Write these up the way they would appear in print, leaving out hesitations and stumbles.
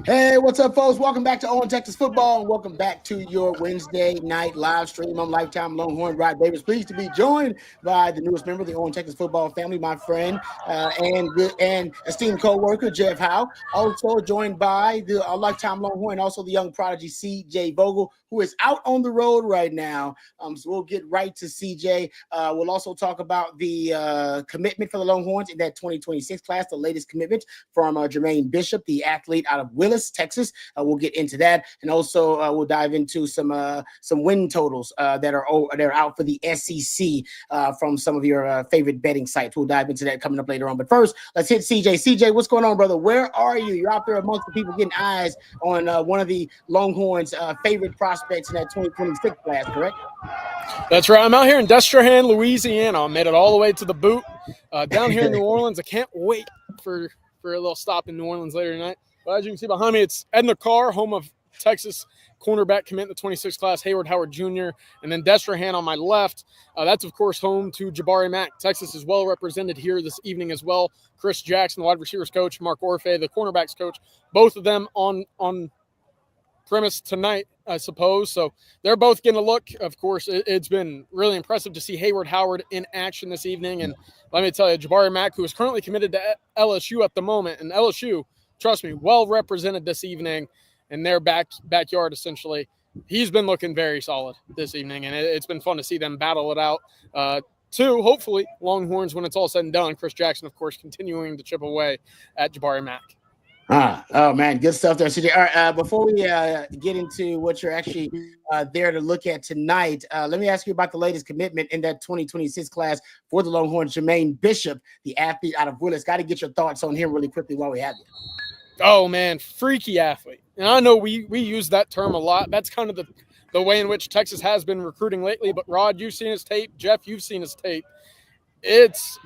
Hey, what's up, folks? Welcome back to Owen Texas Football, and welcome back to your Wednesday night live stream on Lifetime Longhorn. Rod Davis, pleased to be joined by the newest member of the Owen Texas Football family, my friend and esteemed co-worker, Jeff Howe. Also joined by the Lifetime Longhorn, also the young prodigy, C.J. Vogel, who is out on the road right now. So we'll get right to C.J. We'll also talk about the commitment for the Longhorns in that 2026 class, the latest commitment from Jermaine Bishop, the athlete out of Willis, Texas. We'll get into that, and also we'll dive into some win totals that are out for the SEC from some of your favorite betting sites. We'll dive into that coming up later on. But first, let's hit CJ. CJ, what's going on, brother? Where are you? You're out there amongst the people getting eyes on one of the Longhorns' favorite prospects in that 2026 class, correct? That's right. I'm out here in Destrehan, Louisiana. I made it all the way to the boot down here in New Orleans. I can't wait for a little stop in New Orleans later tonight. But as you can see behind me, it's Edna Carr, home of Texas cornerback commit in the 26th class, Hayward Howard Jr., and then Destrehan on my left. That's, of course, home to Jabari Mack. Texas is well represented here this evening as well. Chris Jackson, the wide receivers coach, Mark Orfe, the cornerbacks coach, both of them on premise tonight, I suppose. So they're both getting a look. Of course, it's been really impressive to see Hayward Howard in action this evening. And let me tell you, Jabari Mack, who is currently committed to LSU at the moment, and LSU, trust me, well represented this evening in their backyard, essentially. He's been looking very solid this evening, and it's been fun to see them battle it out. To hopefully Longhorns when it's all said and done. Chris Jackson, of course, continuing to chip away at Jabari Mack. Oh man, good stuff there, CJ. All right, before we get into what you're actually there to look at tonight, let me ask you about the latest commitment in that 2026 class for the Longhorns, Jermaine Bishop, the athlete out of Willis. Got to get your thoughts on him really quickly while we have you. Oh man, freaky athlete. And I know we use that term a lot. That's kind of the way in which Texas has been recruiting lately. But Rod, you've seen his tape. Jeff, you've seen his tape. It's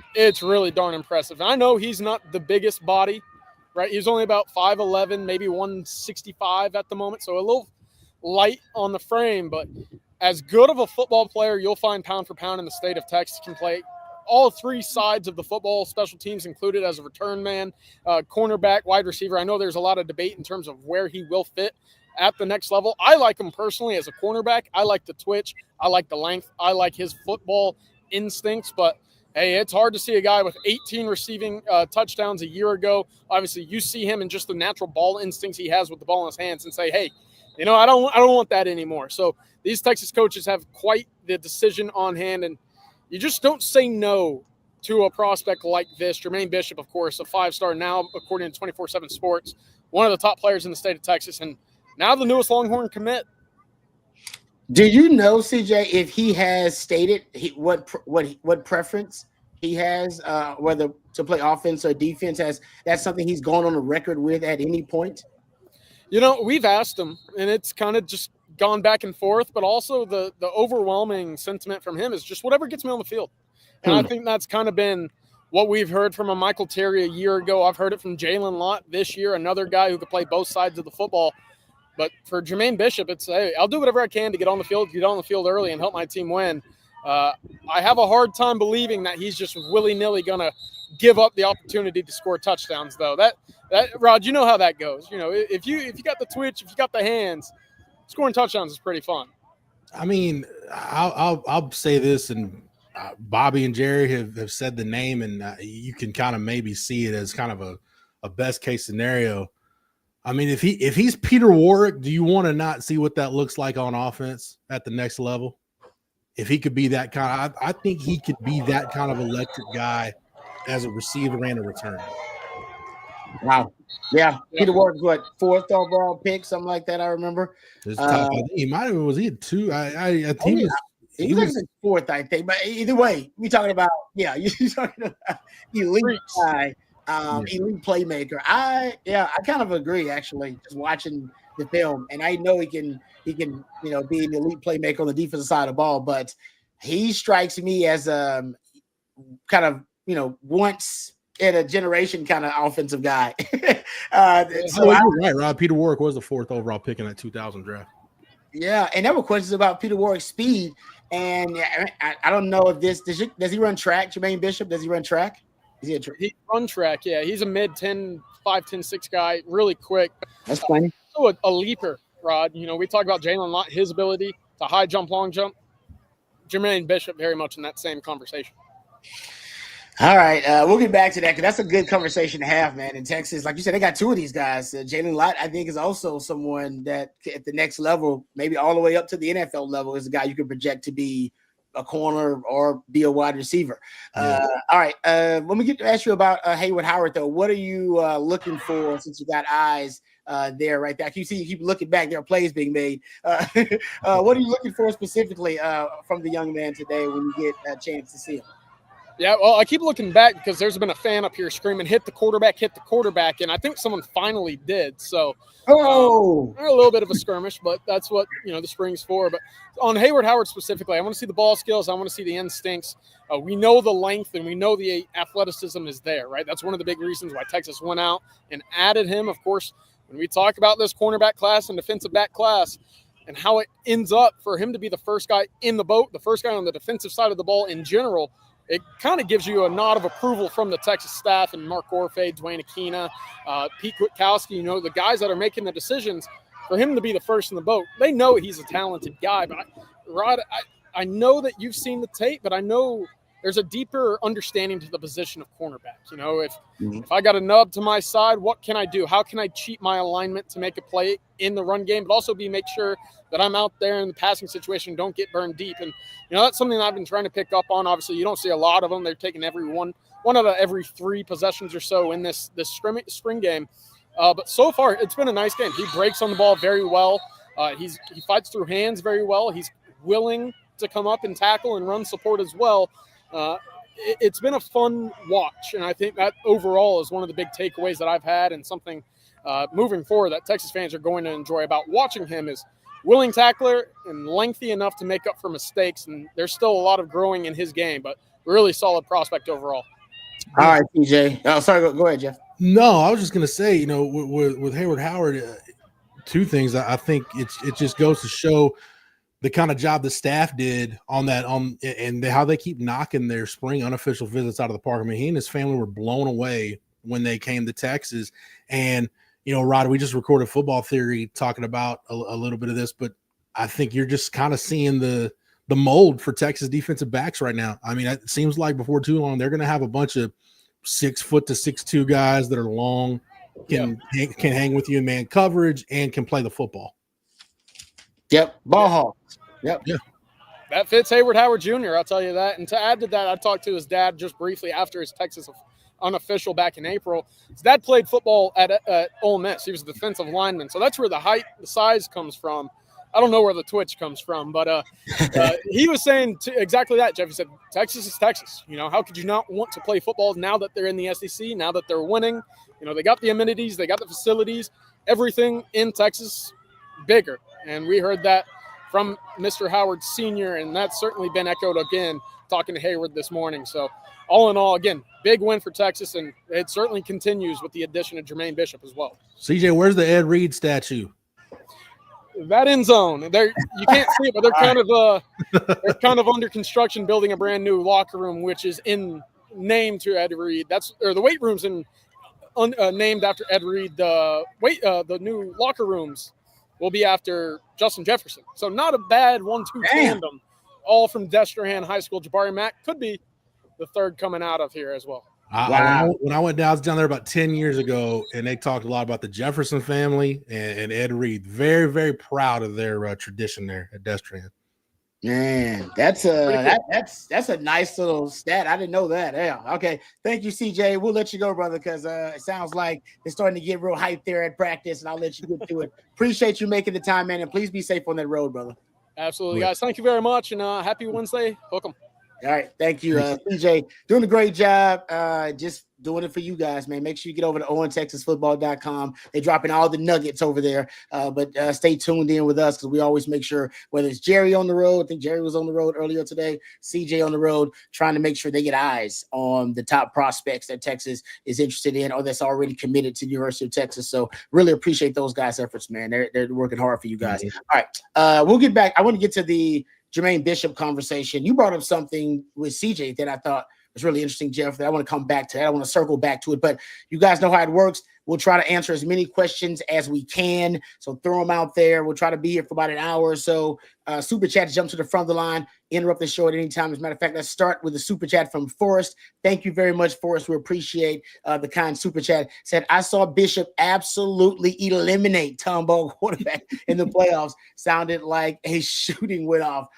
really darn impressive. And I know he's not the biggest body. Right, he's only about 5'11", maybe 165 at the moment, so a little light on the frame. But as good of a football player you'll find pound for pound in the state of Texas. Can play all three sides of the football, special teams included, as a return man, cornerback, wide receiver. I know there's a lot of debate in terms of where he will fit at the next level. I like him personally as a cornerback. I like the twitch. I like the length. I like his football instincts, but hey, it's hard to see a guy with 18 receiving touchdowns a year ago. Obviously, you see him and just the natural ball instincts he has with the ball in his hands and say, hey, I don't want that anymore. So these Texas coaches have quite the decision on hand, and you just don't say no to a prospect like this. Jermaine Bishop, of course, a 5-star now, according to 24/7 Sports, one of the top players in the state of Texas, and now the newest Longhorn commit. Do you know, CJ, if he has stated what preference he has, whether to play offense or defense? That's something he's gone on the record with at any point? We've asked him, and it's kind of just gone back and forth, but also the overwhelming sentiment from him is just whatever gets me on the field. And I think that's kind of been what we've heard from a Michael Terry a year ago. I've heard it from Jalen Lott this year, another guy who could play both sides of the football. But for Jermaine Bishop, it's, hey, I'll do whatever I can to get on the field early and help my team win. I have a hard time believing that he's just willy-nilly going to give up the opportunity to score touchdowns, though. That Rod, you know how that goes. If you got the twitch, if you got the hands, scoring touchdowns is pretty fun. I mean, I'll say this, and Bobby and Jerry have said the name, and you can kind of maybe see it as kind of a best-case scenario. I mean, if he's Peter Warrick, do you want to not see what that looks like on offense at the next level? If he could be that kind of, I think he could be that kind of electric guy as a receiver and a returner. Wow. Yeah. Peter Warrick, what, 4th overall pick, something like that, I remember. I think he might have, was he at 2? I think he was 4th, I think. But either way, we're talking about, you're talking about elite guy. Elite playmaker. I kind of agree, actually, just watching the film, and I know he can be an elite playmaker on the defensive side of the ball, but he strikes me as a kind of once in a generation kind of offensive guy. You're right, Rob. Peter Warrick was the 4th overall pick in that 2000 draft. Yeah, and there were questions about Peter Warrick's speed, and I don't know if does he run track, Jermaine Bishop? Does he run track? He's run track. Yeah, he's a mid 10, 5, 10, 6 guy, really quick. That's funny. So a leaper, Rod. We talk about Jalen Lott, his ability to high jump, long jump. Jermaine Bishop very much in that same conversation. All right, we'll get back to that because that's a good conversation to have, man. In Texas, like you said, they got two of these guys. Jalen Lott, I think, is also someone that at the next level, maybe all the way up to the NFL level, is a guy you can project to be a corner or be a wide receiver. All right, let me ask you about Hayward Howard, though. What are you looking for since you got eyes there right there? You see, you keep looking back. There are plays being made. What are you looking for specifically from the young man today when you get a chance to see him? Yeah, well, I keep looking back because there's been a fan up here screaming, hit the quarterback, and I think someone finally did. So a little bit of a skirmish, but that's what, the spring's for. But on Hayward Howard specifically, I want to see the ball skills. I want to see the instincts. We know the length and we know the athleticism is there, right? That's one of the big reasons why Texas went out and added him. Of course, when we talk about this cornerback class and defensive back class and how it ends up for him to be the first guy in the boat, the first guy on the defensive side of the ball in general, it kind of gives you a nod of approval from the Texas staff and Mark Orfe, Dwayne Akina, Pete Kwiatkowski, the guys that are making the decisions for him to be the first in the boat. They know he's a talented guy. But, Rod, I know that you've seen the tape, but I know there's a deeper understanding to the position of cornerback. If I got a nub to my side, what can I do? How can I cheat my alignment to make a play in the run game, but also make sure that I'm out there in the passing situation, don't get burned deep. And, that's something that I've been trying to pick up on. Obviously, you don't see a lot of them. They're taking one out of every 3 possessions or so in this spring game. But so far, it's been a nice game. He breaks on the ball very well. He fights through hands very well. He's willing to come up and tackle and run support as well. It's been a fun watch, and I think that overall is one of the big takeaways that I've had, and something moving forward that Texas fans are going to enjoy about watching him is willing tackler and lengthy enough to make up for mistakes, and there's still a lot of growing in his game, but really solid prospect overall. All right, TJ. Oh, sorry, go ahead, Jeff. No, I was just going to say, with Hayward Howard, 2 things. I think it just goes to show the kind of job the staff did on that, and how they keep knocking their spring unofficial visits out of the park. I mean, he and his family were blown away when they came to Texas. And, Rod, we just recorded Football Theory talking about a little bit of this, but I think you're just kind of seeing the mold for Texas defensive backs right now. I mean, it seems like before too long, they're going to have a bunch of 6 foot to 6'2" guys that are long, can hang with you in man coverage, and can play the football. Yep. Ball hawk. Yep. Yeah. That fits Hayward Howard Jr., I'll tell you that. And to add to that, I talked to his dad just briefly after his Texas unofficial back in April. His dad played football at Ole Miss. He was a defensive lineman. So that's where the height, the size comes from. I don't know where the twitch comes from, but he was saying exactly that, Jeff. He said, Texas is Texas. How could you not want to play football now that they're in the SEC, now that they're winning? They got the amenities, they got the facilities, everything in Texas bigger. And we heard that from Mr. Howard Sr., and that's certainly been echoed again talking to Hayward this morning. So all in all, again, big win for Texas, and it certainly continues with the addition of Jermaine Bishop as well. CJ, where's the Ed Reed statue? That end zone. You can't see it, but they're kind of under construction, building a brand new locker room, which is named to Ed Reed. The weight room's named after Ed Reed. The new locker rooms will be after Justin Jefferson. So not a bad 1-2 tandem, all from Destrehan High School. Jabari Mack could be the third coming out of here as well. When I went down, I was down there about 10 years ago, and they talked a lot about the Jefferson family and Ed Reed. Very, very proud of their tradition there at Destrehan. Man, that's a nice little stat. I didn't know that. Yeah. Okay. Thank you, CJ. We'll let you go, brother, because it sounds like it's starting to get real hype there at practice, and I'll let you get to it. Appreciate you making the time, man, and please be safe on that road, brother. Absolutely, guys. Thank you very much, and happy Wednesday. Welcome. All right. Thank you, CJ. Doing a great job. Just doing it for you guys, man. Make sure you get over to OwenTexasFootball.com. They're dropping all the nuggets over there. But stay tuned in with us because we always make sure, whether it's Jerry on the road, I think Jerry was on the road earlier today, CJ on the road, trying to make sure they get eyes on the top prospects that Texas is interested in or that's already committed to the University of Texas. So really appreciate those guys' efforts, man. They're working hard for you guys. Mm-hmm. All right. We'll get back. I want to get to the Jermaine Bishop conversation. You brought up something with CJ that I thought It's really interesting, Jeff, that I want to come back to that. I want to circle back to it, but you guys know how it works. We'll try to answer as many questions as we can. So throw them out there. We'll try to be here for about an hour or so. Super chat to jump to the front of the line, interrupt the show at any time. As a matter of fact, let's start with the super chat from Forrest. Thank you very much, Forrest. We appreciate the kind super chat. Said, I saw Bishop absolutely eliminate Tom Ball quarterback in the playoffs. Sounded like a shooting went off.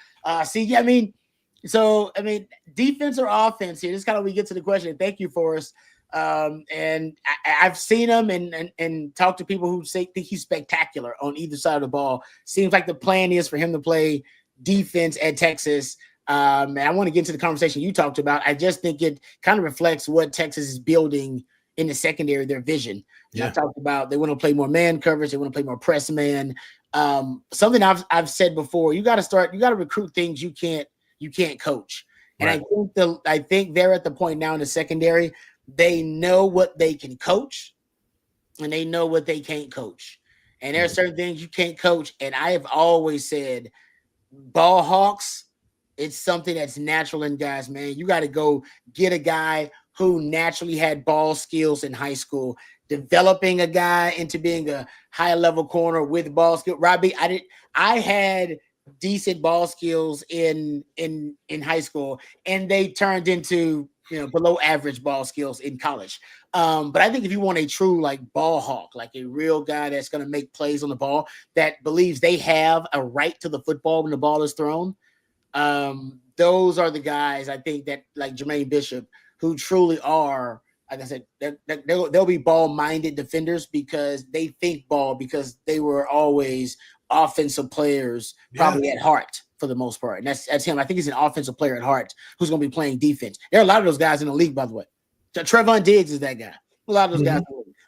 Defense or offense here. This is kind of we get to the question. Thank you, Forrest. And I've seen him and talked to people who think he's spectacular on either side of the ball. Seems like the plan is for him to play defense at Texas. And I want to get into the conversation you talked about. I just think it kind of reflects what Texas is building in the secondary, their vision. Yeah. I talked about they want to play more man coverage. They want to play more press man. Something I've said before, you got to recruit things you can't coach. And right. I think they're at the point now in the secondary. They know what they can coach and they know what they can't coach. And there are certain things you can't coach. And I have always said ball hawks, it's something that's natural in guys, man. You got to go get a guy who naturally had ball skills in high school, developing a guy into being a high level corner with ball skill. Robbie, I had decent ball skills in high school and they turned into below average ball skills in college. But I think if you want a true ball hawk, like a real guy that's going to make plays on the ball, that believes they have a right to the football when the ball is thrown, those are the guys I think that like Jermaine Bishop, who truly are, like I said, they'll be ball-minded defenders because they think ball, because they were always offensive players, probably at heart for the most part. And that's him. I think he's an offensive player at heart who's going to be playing defense. There are a lot of those guys in the league, by the way. Trevon Diggs is that guy. A lot of those guys,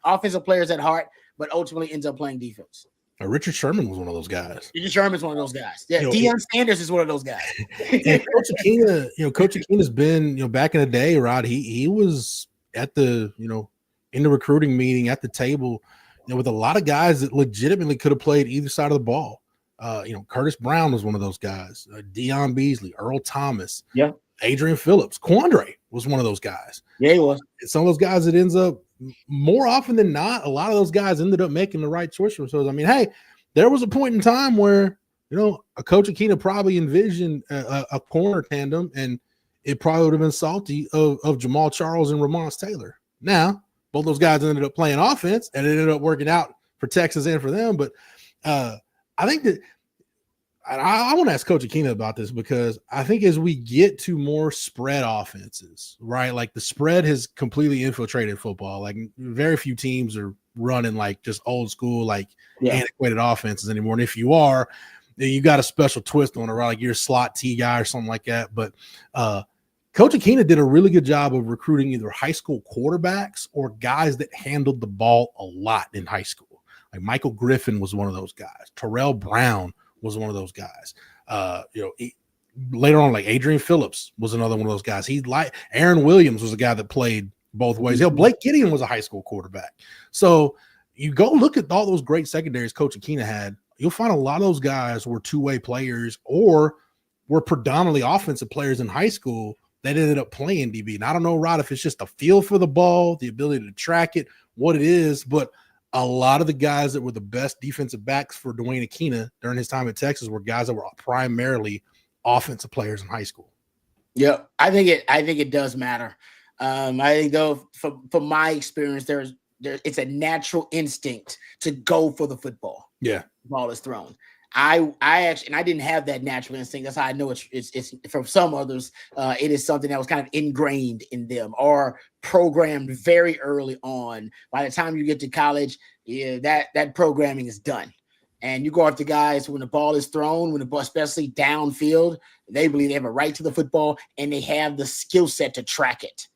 offensive players at heart, but ultimately ends up playing defense. Richard Sherman was one of those guys. Richard Sherman's one of those guys. Yeah, Deion Sanders is one of those guys. And Coach Akina's been, back in the day, Rod, he was at the, in the recruiting meeting at the table, with a lot of guys that legitimately could have played either side of the ball. Curtis Brown was one of those guys. Deion Beasley, Earl Thomas, Adrian Phillips, Quandre was one of those guys. Yeah, he was. And some of those guys that ends up more often than not, a lot of those guys ended up making the right choice for themselves. I mean, hey, there was a point in time where, a Coach Akina probably envisioned a corner tandem, and it probably would have been salty of Jamal Charles and Ramon Taylor. Now, both those guys ended up playing offense, and it ended up working out for Texas and for them. But I think that I want to ask Coach Akina about this, because I think as we get to more spread offenses, right, like the spread has completely infiltrated football. Like very few teams are running just old school, antiquated offenses anymore. And if you are, then you got a special twist on it, right? Like you're a slot T guy or something like that. But Coach Akina did a really good job of recruiting either high school quarterbacks or guys that handled the ball a lot in high school. Like Michael Griffin was one of those guys. Terrell Brown was one of those guys. Later on, Adrian Phillips was another one of those guys. Aaron Williams was a guy that played both ways. Blake Gideon was a high school quarterback. So you go look at all those great secondaries Coach Akina had, you'll find a lot of those guys were two-way players or were predominantly offensive players in high school that ended up playing DB. And I don't know, Rod, if it's just a feel for the ball, the ability to track it, what it is, but a lot of the guys that were the best defensive backs for Dwayne Akina during his time at Texas were guys that were primarily offensive players in high school. Yeah, I think it does matter. I think though, from my experience, it's a natural instinct to go for the football. Yeah, the ball is thrown. I actually, and I didn't have that natural instinct. That's how I know it's from some others. It is something that was kind of ingrained in them or programmed very early on. By the time you get to college, that programming is done. And you go after guys when the ball is thrown, when the ball, especially downfield, they believe they have a right to the football and they have the skill set to track it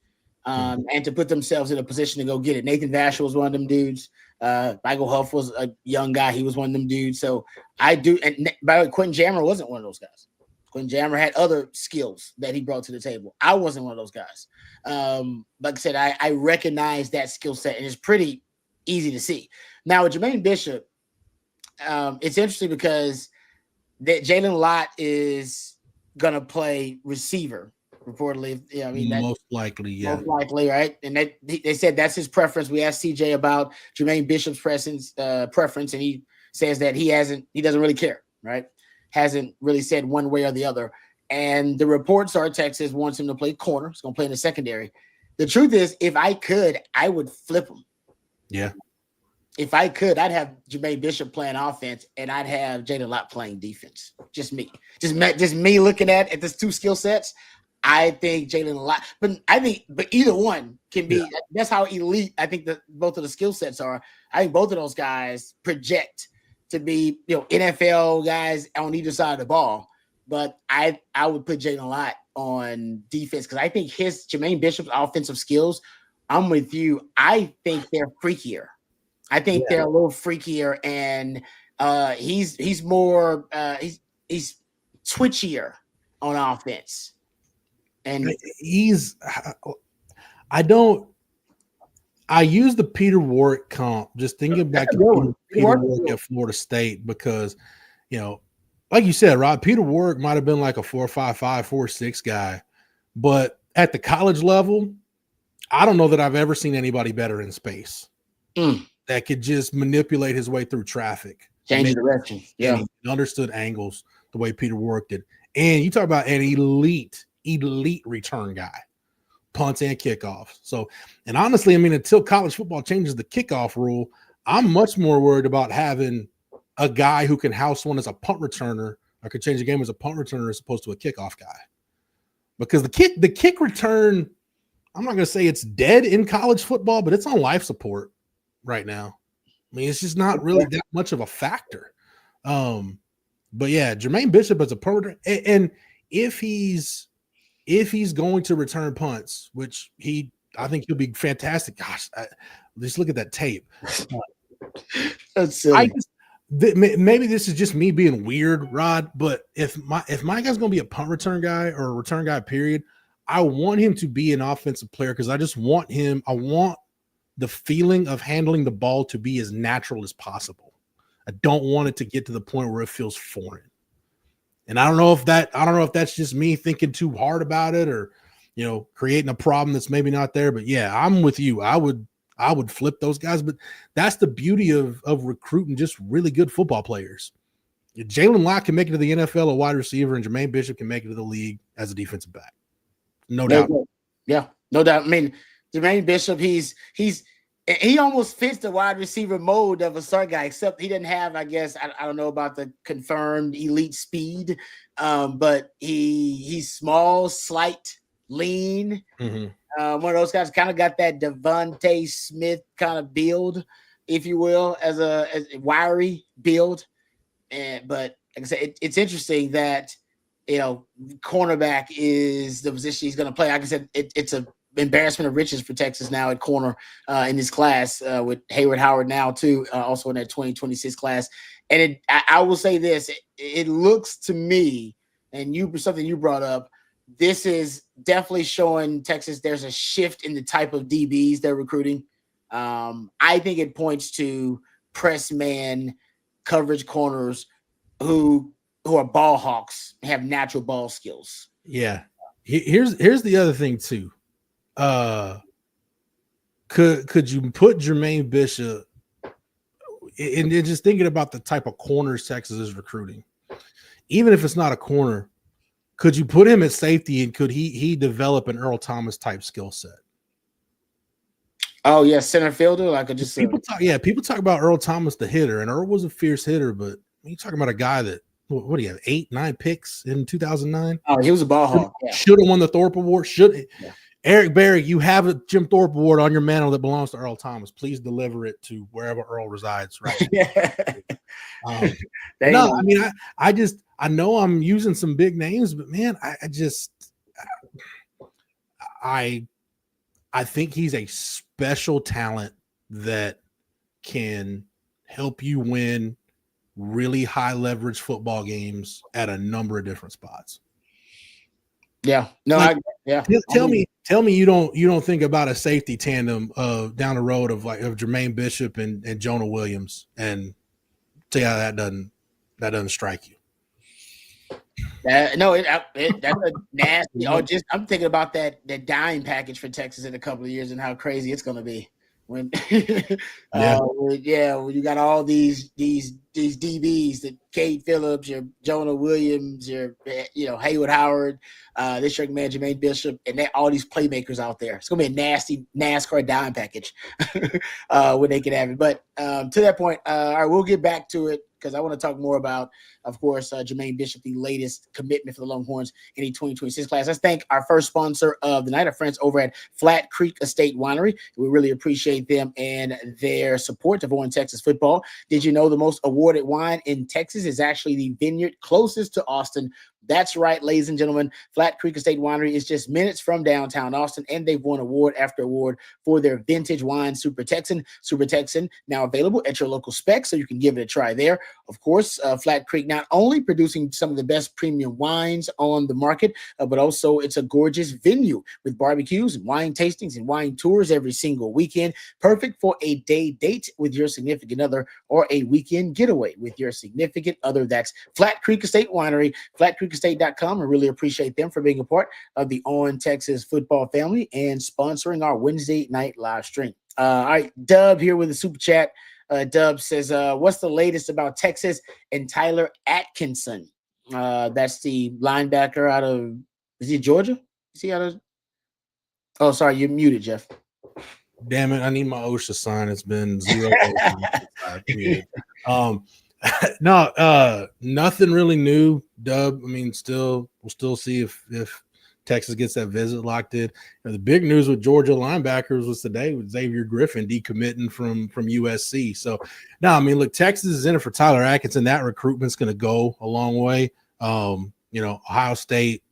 and to put themselves in a position to go get it. Nathan Vasher was one of them dudes. Michael Huff was a young guy. He was one of them dudes. So I do. And by the way, Quentin Jammer wasn't one of those guys. Quentin Jammer had other skills that he brought to the table. I wasn't one of those guys. Like I said, I recognize that skill set, and it's pretty easy to see. Now with Jermaine Bishop, it's interesting because that Jalen Lott is going to play receiver, reportedly. Yeah, I mean most likely, yeah. Most likely, right? And they said that's his preference. We asked CJ about Jermaine Bishop's preference, and he says that he doesn't really care, right? Hasn't really said one way or the other. And the reports are Texas wants him to play corner. He's going to play in the secondary. The truth is, if I could, I would flip him. Yeah. If I could, I'd have Jermaine Bishop playing offense, and I'd have Jalen Lott playing defense. Just me looking at these two skill sets. I think Jalen Lott, but either one can be. Yeah. That's how elite I think that both of the skill sets are. I think both of those guys project to be, NFL guys on either side of the ball. But I would put Jalen Lott on defense because I think Jermaine Bishop's offensive skills. I'm with you. I think they're freakier. I think they're a little freakier, and he's more he's twitchier on offense. And I use the Peter Warrick comp, just thinking back to Peter Warrick at Florida State, because, like you said, Rob, Peter Warrick might have been like a 4.55, 4.6 guy, but at the college level, I don't know that I've ever seen anybody better in space that could just manipulate his way through traffic. Change direction. Yeah. He understood angles the way Peter Warrick did. And you talk about an elite return guy, punts and kickoffs. So, and honestly, I mean, until college football changes the kickoff rule, I'm much more worried about having a guy who can house one as a punt returner or could change the game as a punt returner as opposed to a kickoff guy. Because the kick return, I'm not going to say it's dead in college football, but it's on life support right now. I mean, it's just not really that much of a factor. But yeah, Jermaine Bishop as a punt returner, and if he's going to return punts, which I think he'll be fantastic. Gosh, just look at that tape. That's silly. Maybe this is just me being weird, Rod, but if my guy's going to be a punt return guy or a return guy, period, I want him to be an offensive player because I just want him. I want the feeling of handling the ball to be as natural as possible. I don't want it to get to the point where it feels foreign. And I don't know if that's just me thinking too hard about it or, creating a problem that's maybe not there. But yeah, I'm with you. I would flip those guys. But that's the beauty of recruiting just really good football players. Jalen Lott can make it to the NFL, a wide receiver, and Jermaine Bishop can make it to the league as a defensive back. No doubt. Yeah, no doubt. I mean, Jermaine Bishop, he almost fits the wide receiver mode of a start guy, except he didn't have, I guess, I don't know about the confirmed elite speed, but he's small, slight, lean. Mm-hmm. One of those guys kind of got that Devontae Smith kind of build, if you will, as a wiry build. But like I said, it's interesting that, cornerback is the position he's going to play. Like I said, it's a embarrassment of riches for Texas now at corner in this class with Hayward Howard now too, also in that 2026 class. And I will say this, it looks to me, and something you brought up, this is definitely showing Texas there's a shift in the type of DBs they're recruiting. I think it points to press man coverage corners who are ball hawks, have natural ball skills. Yeah. Here's the other thing too. Could you put Jermaine Bishop and just thinking about the type of corners Texas is recruiting, even if it's not a corner, could you put him at safety and could he develop an Earl Thomas type skill set? Oh yeah, center fielder. Like people talk about Earl Thomas, the hitter, and Earl was a fierce hitter, but you're talking about a guy that what do you have 8-9 picks in 2009? Oh, he was a ball hawk. Should have won the Thorpe Award. Eric Berry, you have a Jim Thorpe Award on your mantle that belongs to Earl Thomas. Please deliver it to wherever Earl resides right now. No, I mean, I know I'm using some big names, but man, I think he's a special talent that can help you win really high leverage football games at a number of different spots. Yeah. No, tell me you don't think about a safety tandem down the road of Jermaine Bishop and Jonah Williams and tell you how that doesn't strike you. That's a nasty. Oh, just I'm thinking about that dime package for Texas in a couple of years and how crazy it's going to be when, when you got all these DBs, that Cade Phillips, your Jonah Williams, your Hayward Howard, this young man Jermaine Bishop, and all these playmakers out there. It's going to be a nasty NASCAR dime package when they can have it. But to that point, all right, we'll get back to it because I want to talk more about, of course, Jermaine Bishop, the latest commitment for the Longhorns in the 2026 class. Let's thank our first sponsor of the night, our friends over at Flat Creek Estate Winery. We really appreciate them and their support of On Texas football. Did you know the most awarded wine in Texas is actually the vineyard closest to Austin? That's right, ladies and gentlemen. Flat Creek Estate Winery is just minutes from downtown Austin, and they've won award after award for their vintage wine, Super Texan. Super Texan, now available at your local spec, so you can give it a try there. Of course, Flat Creek not only producing some of the best premium wines on the market, but also it's a gorgeous venue with barbecues and wine tastings and wine tours every single weekend. Perfect for a day date with your significant other or a weekend getaway with your significant other. That's Flat Creek Estate Winery, flatcreekestate.com. I really appreciate them for being a part of the On Texas football family and sponsoring our Wednesday night live stream. All right, Dub here with a super chat. Dub says, what's the latest about Texas and Tyler Atkinson? That's the linebacker out of, is he Georgia? Is he out of? Oh, sorry, you're muted, Jeff. Damn it, I need my OSHA sign. It's been 0. Nothing really new, Dub. I mean, we'll still see if Texas gets that visit locked in. The big news with Georgia linebackers was today with Xavier Griffin decommitting from USC. So now, I mean, look, Texas is in it for Tyler Atkinson. That recruitment's going to go a long way. Ohio State,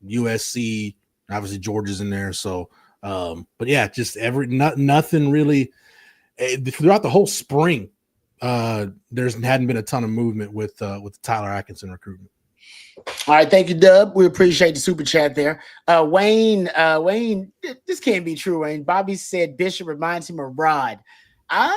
USC, obviously Georgia's in there. So, but yeah, just nothing really throughout the whole spring. There hadn't been a ton of movement with the Tyler Atkinson recruitment. All right, thank you, Dub. We appreciate the super chat there. Wayne, this can't be true, Wayne. Bobby said Bishop reminds him of Rod. I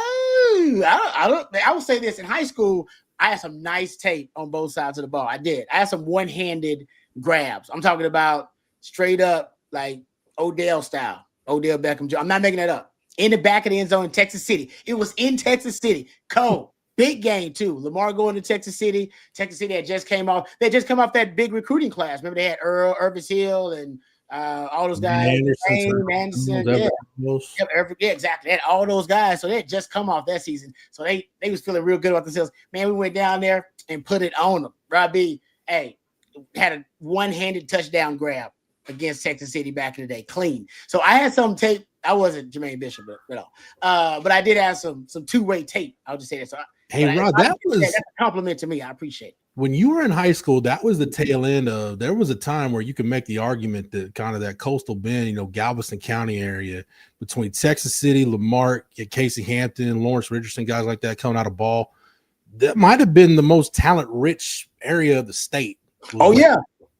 will say this. In high school, I had some nice tape on both sides of the ball. I did. I had some one-handed grabs. I'm talking about straight up like Odell style, Odell Beckham Jr. I'm not making that up. In the back of the end zone in Texas City. It was in Texas City. Cold. Big game, too. Lamar going to Texas City. Texas City had just come off that big recruiting class. Remember, they had Earl, Irvis Hill, and all those guys. Anderson. Yeah, exactly. They had all those guys. So they had just come off that season. So they was feeling real good about themselves. Man, we went down there and put it on them. Robbie, had a one-handed touchdown grab against Texas City back in the day. Clean. So I had some tape. I wasn't Jermaine Bishop, but I did have some two-way tape. I'll just say that. So hey, Rod, that's a compliment to me. I appreciate it. When you were in high school, that was the tail end of. There was a time where you could make the argument that kind of that coastal bend, Galveston County area between Texas City, Lamar, Casey Hampton, Lawrence Richardson, guys like that coming out of ball. That might have been the most talent-rich area of the state. Oh yeah.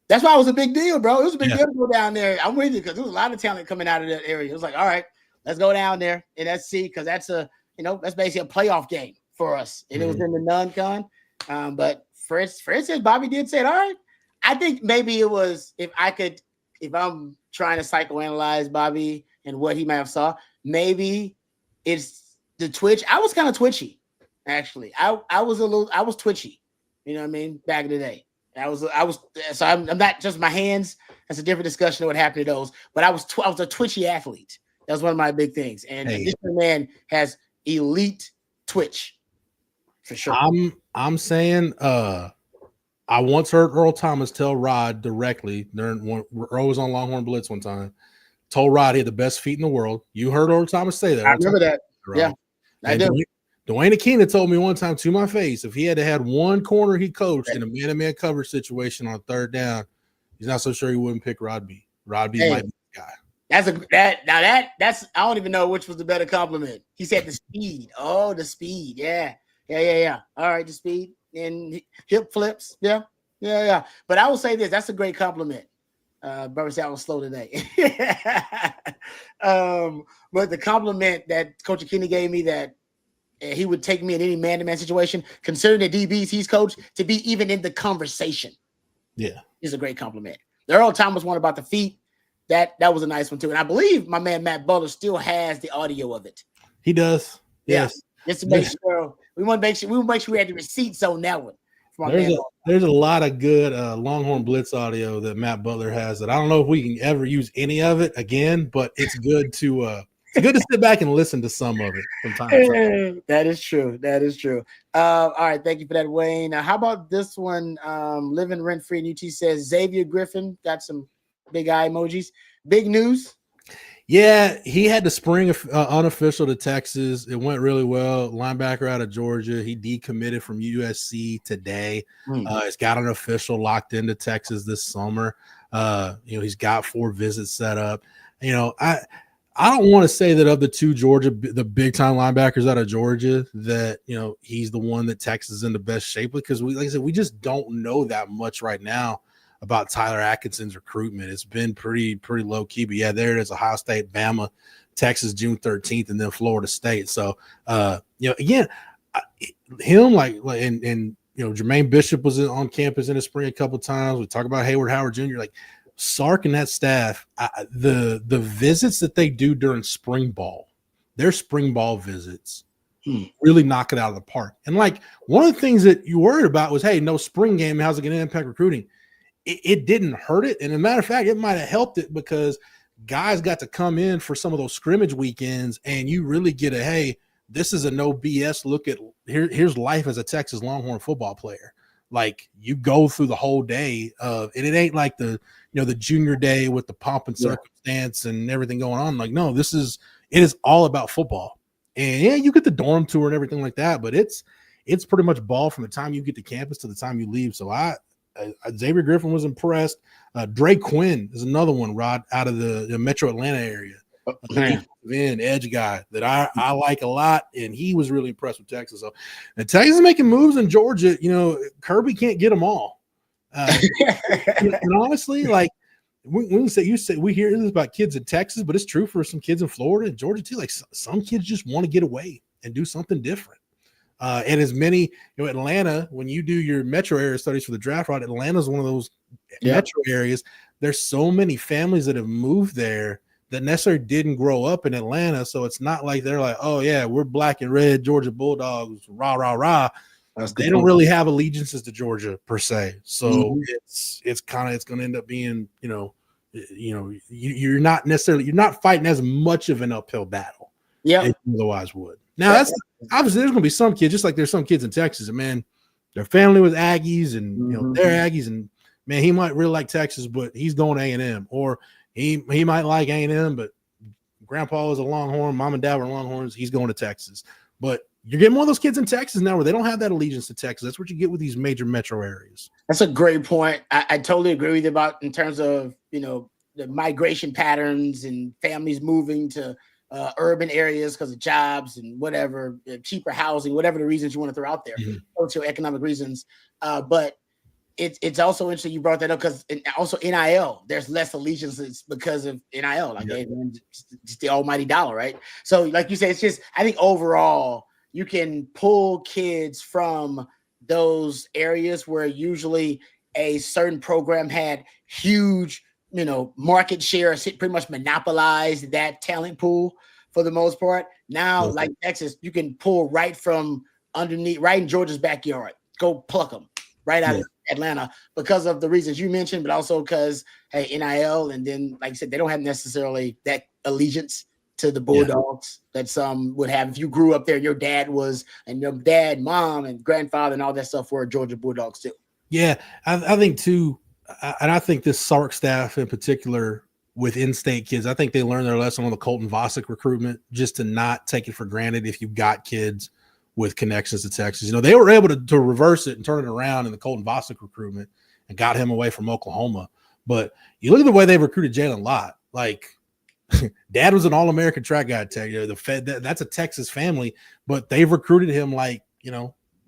That's why it was a big deal, bro. It was a big deal to go down there. I'm with you because there was a lot of talent coming out of that area. It was like, all right, let's go down there and let's see, because that's that's basically a playoff game for us. And it was in the non-con. But Fred said, Bobby did say it. All right. I think maybe it was, if I'm trying to psychoanalyze Bobby and what he might have saw, maybe it's the twitch. I was kind of twitchy, actually. I was twitchy. You know what I mean? Back in the day. So I'm not just my hands. That's a different discussion of what happened to those. But I was a twitchy athlete. That was one of my big things. And this man has elite twitch for sure. I'm saying I once heard Earl Thomas tell Rod directly during Earl was on Longhorn Blitz one time. Told Rod he had the best feet in the world. You heard Earl Thomas say that. I remember that. Yeah, I do. Dwayne Akina told me one time to my face, if he had one corner he coached in a man-to-man coverage situation on third down, he's not so sure he wouldn't pick Rod B. Rod B might be the guy. That's I don't even know which was the better compliment. He said the speed. Oh, the speed. Yeah. All right, the speed and hip flips. Yeah. But I will say this: that's a great compliment. Brother said I was slow today. But the compliment that Coach Akina gave me, that he would take me in any man-to-man situation, considering the DBs he's coached, to be even in the conversation. Yeah. Is a great compliment. The Earl Thomas one about the feet, that was a nice one too. And I believe my man Matt Butler still has the audio of it. He does. Yes. Yeah. Just to make sure we want to make sure we had the receipts on that one. There's a lot of good Longhorn Blitz audio that Matt Butler has that I don't know if we can ever use any of it again, but it's good to sit back and listen to some of it from time to time. That is true. All right, thank you for that, Wayne. How about this one? Living rent free in UT says Xavier Griffin got some big eye emojis. Big news. Yeah, he had to spring unofficial to Texas. It went really well. Linebacker out of Georgia. He decommitted from USC today. He's got an official locked into Texas this summer. He's got 4 visits set up. I don't want to say that of the 2 Georgia, the big time linebackers out of Georgia, that he's the one that Texas is in the best shape with, because like I said, we just don't know that much right now about Tyler Atkinson's recruitment. It's been pretty low key, but yeah, there it is: Ohio State, Bama, Texas, June 13th, and then Florida State. So, again, him and Jermaine Bishop was on campus in the spring a couple of times. We talk about Hayward Howard Jr. Like Sark and that staff, the visits that they do during spring ball, their spring ball visits, really knock it out of the park. And like one of the things that you worried about was, hey, no spring game, how's it going to impact recruiting? It didn't hurt it. And as a matter of fact, it might have helped it, because guys got to come in for some of those scrimmage weekends, and you really get a, hey, this is a no BS look at here's life as a Texas Longhorn football player. Like, you go through the whole day and it ain't like the junior day with the pomp and circumstance and everything going on. Like, no, it is all about football. And yeah, you get the dorm tour and everything like that, but it's pretty much ball from the time you get to campus to the time you leave. So Xavier Griffin was impressed. Dre Quinn is another one, Rod, out of the Metro Atlanta area. Edge guy that I like a lot, and he was really impressed with Texas. So, and Texas is making moves in Georgia. Kirby can't get them all. And honestly, like when you say we hear this about kids in Texas, but it's true for some kids in Florida and Georgia too. Like some kids just want to get away and do something different. And as many, Atlanta, when you do your metro area studies for the draft, Rod, Atlanta is one of those metro areas. There's so many families that have moved there that necessarily didn't grow up in Atlanta. So it's not like they're like, oh yeah, we're black and red Georgia Bulldogs, rah, rah, rah. They don't really have allegiances to Georgia per se. So it's going to end up being, you're not fighting as much of an uphill battle as you otherwise would. Now, that's obviously there's going to be some kids, just like there's some kids in Texas, and man, their family was Aggies, and they're Aggies, and man, he might really like Texas, but he's going to A&M, or he might like A&M, but grandpa was a Longhorn, mom and dad were Longhorns, he's going to Texas. But you're getting more of those kids in Texas now where they don't have that allegiance to Texas. That's what you get with these major metro areas. That's a great point. I totally agree with you about in terms of the migration patterns and families moving to urban areas because of jobs and whatever, cheaper housing, whatever the reasons you want to throw out there, socioeconomic reasons. But it's also interesting you brought that up, because also NIL, there's less allegiances because of NIL, like just the almighty dollar, right? So like you said, it's just, I think overall you can pull kids from those areas where usually a certain program had huge market share, pretty much monopolized that talent pool for the most part. Now, like Texas, you can pull right from underneath, right in Georgia's backyard, go pluck them right out of Atlanta because of the reasons you mentioned, but also because, hey, NIL, and then, like I said, they don't have necessarily that allegiance to the Bulldogs that some would have if you grew up there. Your dad was, and your dad, mom, and grandfather, and all that stuff were Georgia Bulldogs too. Yeah, I think too. And I think this Sark staff in particular with in-state kids, I think they learned their lesson on the Colton Vasek recruitment, just to not take it for granted if you've got kids with connections to Texas. They were able to reverse it and turn it around in the Colton Vasek recruitment and got him away from Oklahoma. But you look at the way they recruited Jalen Lott. Like, dad was an All-American track guy. That's a Texas family, but they've recruited him like,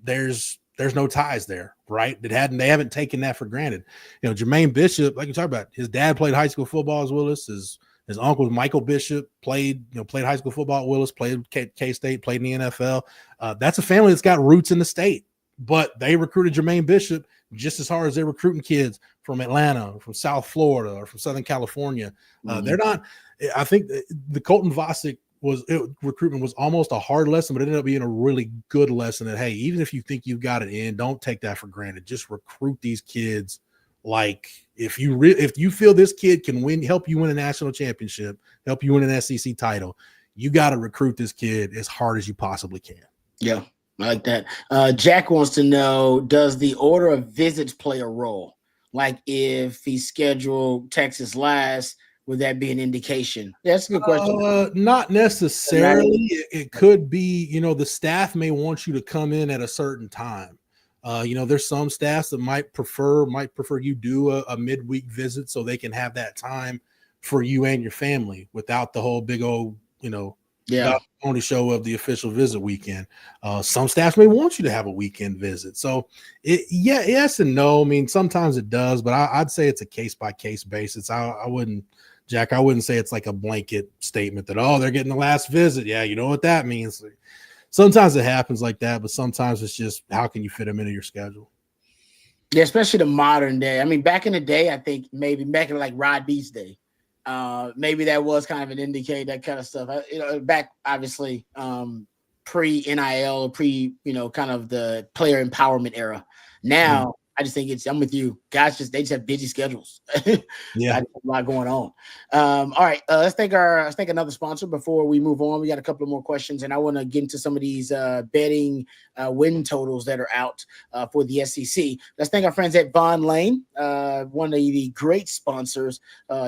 there's no ties there, right? They haven't taken that for granted. Jermaine Bishop, like you talked about, his dad played high school football as Willis. His uncle, Michael Bishop, played high school football at Willis, played K-State, played in the NFL. That's a family that's got roots in the state, but they recruited Jermaine Bishop just as hard as they're recruiting kids from Atlanta, from South Florida, or from Southern California. They're not. I think the Colton Vasek recruitment was almost a hard lesson, but it ended up being a really good lesson. That hey, even if you think you've got it in, don't take that for granted. Just recruit these kids. Like if you feel this kid can help you win a national championship, help you win an SEC title, you got to recruit this kid as hard as you possibly can. Yeah, I like that. Jack wants to know, does the order of visits play a role? Like if he scheduled Texas last, would that be an indication? Yeah, that's a good question. Not necessarily. It could be, the staff may want you to come in at a certain time. There's some staffs that might prefer you do a midweek visit so they can have that time for you and your family without the whole big old, only show of the official visit weekend. Some staffs may want you to have a weekend visit. So yes and no. I mean, sometimes it does, but I'd say it's a case by case basis. I wouldn't say it's like a blanket statement that, they're getting the last visit. Yeah. You know what that means. Sometimes it happens like that, but sometimes it's just how can you fit them into your schedule? Yeah, especially the modern day. I mean, back in the day, I think maybe back in like Rod B's day, maybe that was kind of an indicator, that kind of stuff. Back obviously pre-NIL, kind of the player empowerment era. Now, I just think I'm with you. Guys they just have busy schedules. Yeah. A lot going on. All right. Let's thank another sponsor before we move on. We got a couple of more questions, and I want to get into some of these betting win totals that are out for the SEC. Let's thank our friends at Von Lane, one of the great sponsors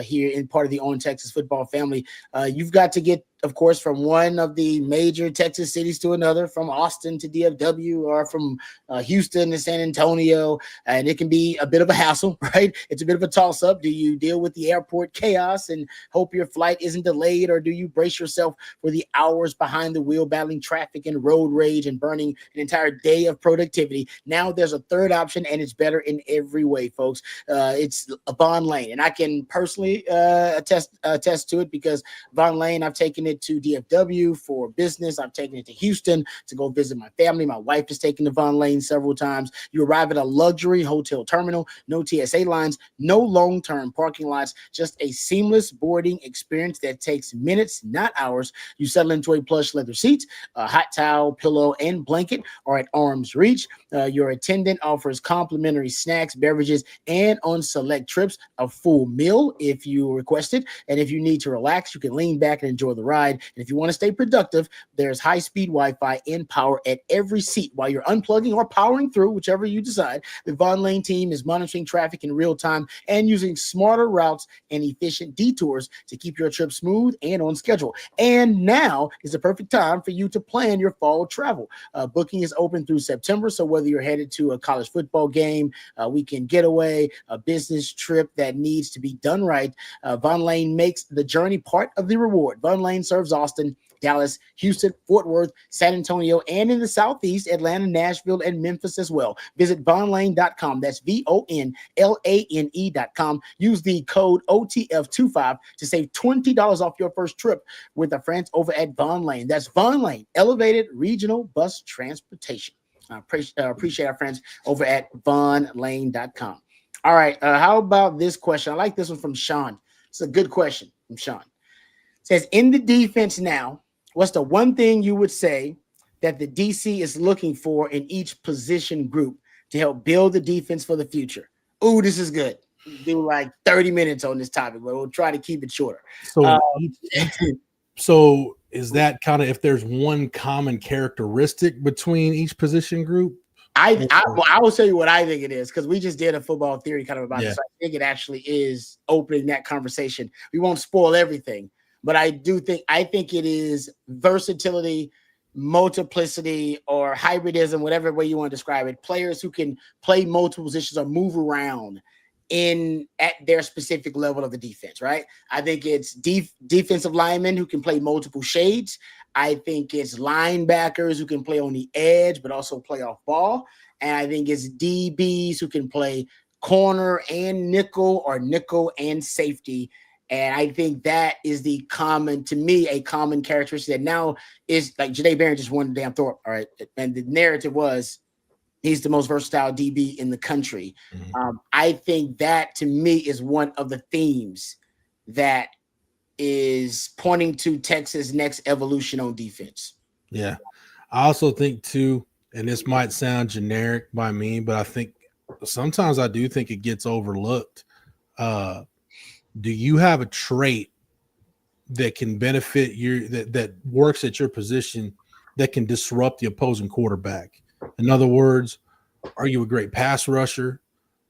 here in part of the On Texas football family. You've got to get, of course, from one of the major Texas cities to another, from Austin to DFW, or from Houston to San Antonio, and it can be a bit of a hassle, right? It's a bit of a toss-up. Do you deal with the airport chaos and hope your flight isn't delayed, or do you brace yourself for the hours behind the wheel battling traffic and road rage and burning an entire day of productivity? Now there's a third option, and it's better in every way, folks. It's Von Lane, and I can personally attest to it, because Von Lane, I've taken it to DFW for business. I've taken it to Houston to go visit my family. My wife has taken the Von Lane several times. You arrive at a luxury hotel terminal, no TSA lines, no long-term parking lots, just a seamless boarding experience that takes minutes, not hours. You settle into a plush leather seat, a hot towel, pillow, and blanket are at arm's reach. Your attendant offers complimentary snacks, beverages, and on select trips, a full meal if you request it. And if you need to relax, you can lean back and enjoy the ride. And if you want to stay productive, there's high-speed Wi-Fi and power at every seat while you're unplugging or powering through, whichever you decide. The Von Lane team is monitoring traffic in real time and using smarter routes and efficient detours to keep your trip smooth and on schedule. And now is the perfect time for you to plan your fall travel. Booking is open through September, so whether you're headed to a college football game, a weekend getaway, a business trip that needs to be done right, Von Lane makes the journey part of the reward. Von Lane serves Austin, Dallas, Houston, Fort Worth, San Antonio, and in the Southeast, Atlanta, Nashville, and Memphis as well. Visit vonlane.com. That's VONLANE.com. Use the code OTF25 to save $20 off your first trip with our friends over at Von Lane. That's Von Lane, Elevated Regional Bus Transportation. I appreciate our friends over at vonlane.com. All right. How about this question? I like this one from Sean. It's a good question from Sean. It says, in the defense now, what's the one thing you would say that the DC is looking for in each position group to help build the defense for the future? Ooh, this is good. We'll do like 30 minutes on this topic, but we'll try to keep it shorter. So is that kind of, if there's one common characteristic between each position group? I will tell you what I think it is, because we just did a football theory kind of about this. So I think it actually is opening that conversation. We won't spoil everything, but I think it is versatility, multiplicity, or hybridism, whatever way you want to describe it. Players who can play multiple positions or move around at their specific level of the defense, right? I think it's defensive linemen who can play multiple shades. I think it's linebackers who can play on the edge but also play off ball. And I think it's DBs who can play corner and nickel, or nickel and safety. And I think that is a common characteristic that now is like Janae Barron just won the damn Thorpe. All right. And the narrative was He's the most versatile DB in the country. Mhm. I think that, to me, is one of the themes that is pointing to Texas' next evolution on defense. Yeah. I also think too, and this might sound generic by me, but I think sometimes I do think it gets overlooked. Do you have a trait that can benefit that works at your position that can disrupt the opposing quarterback? In other words, are you a great pass rusher?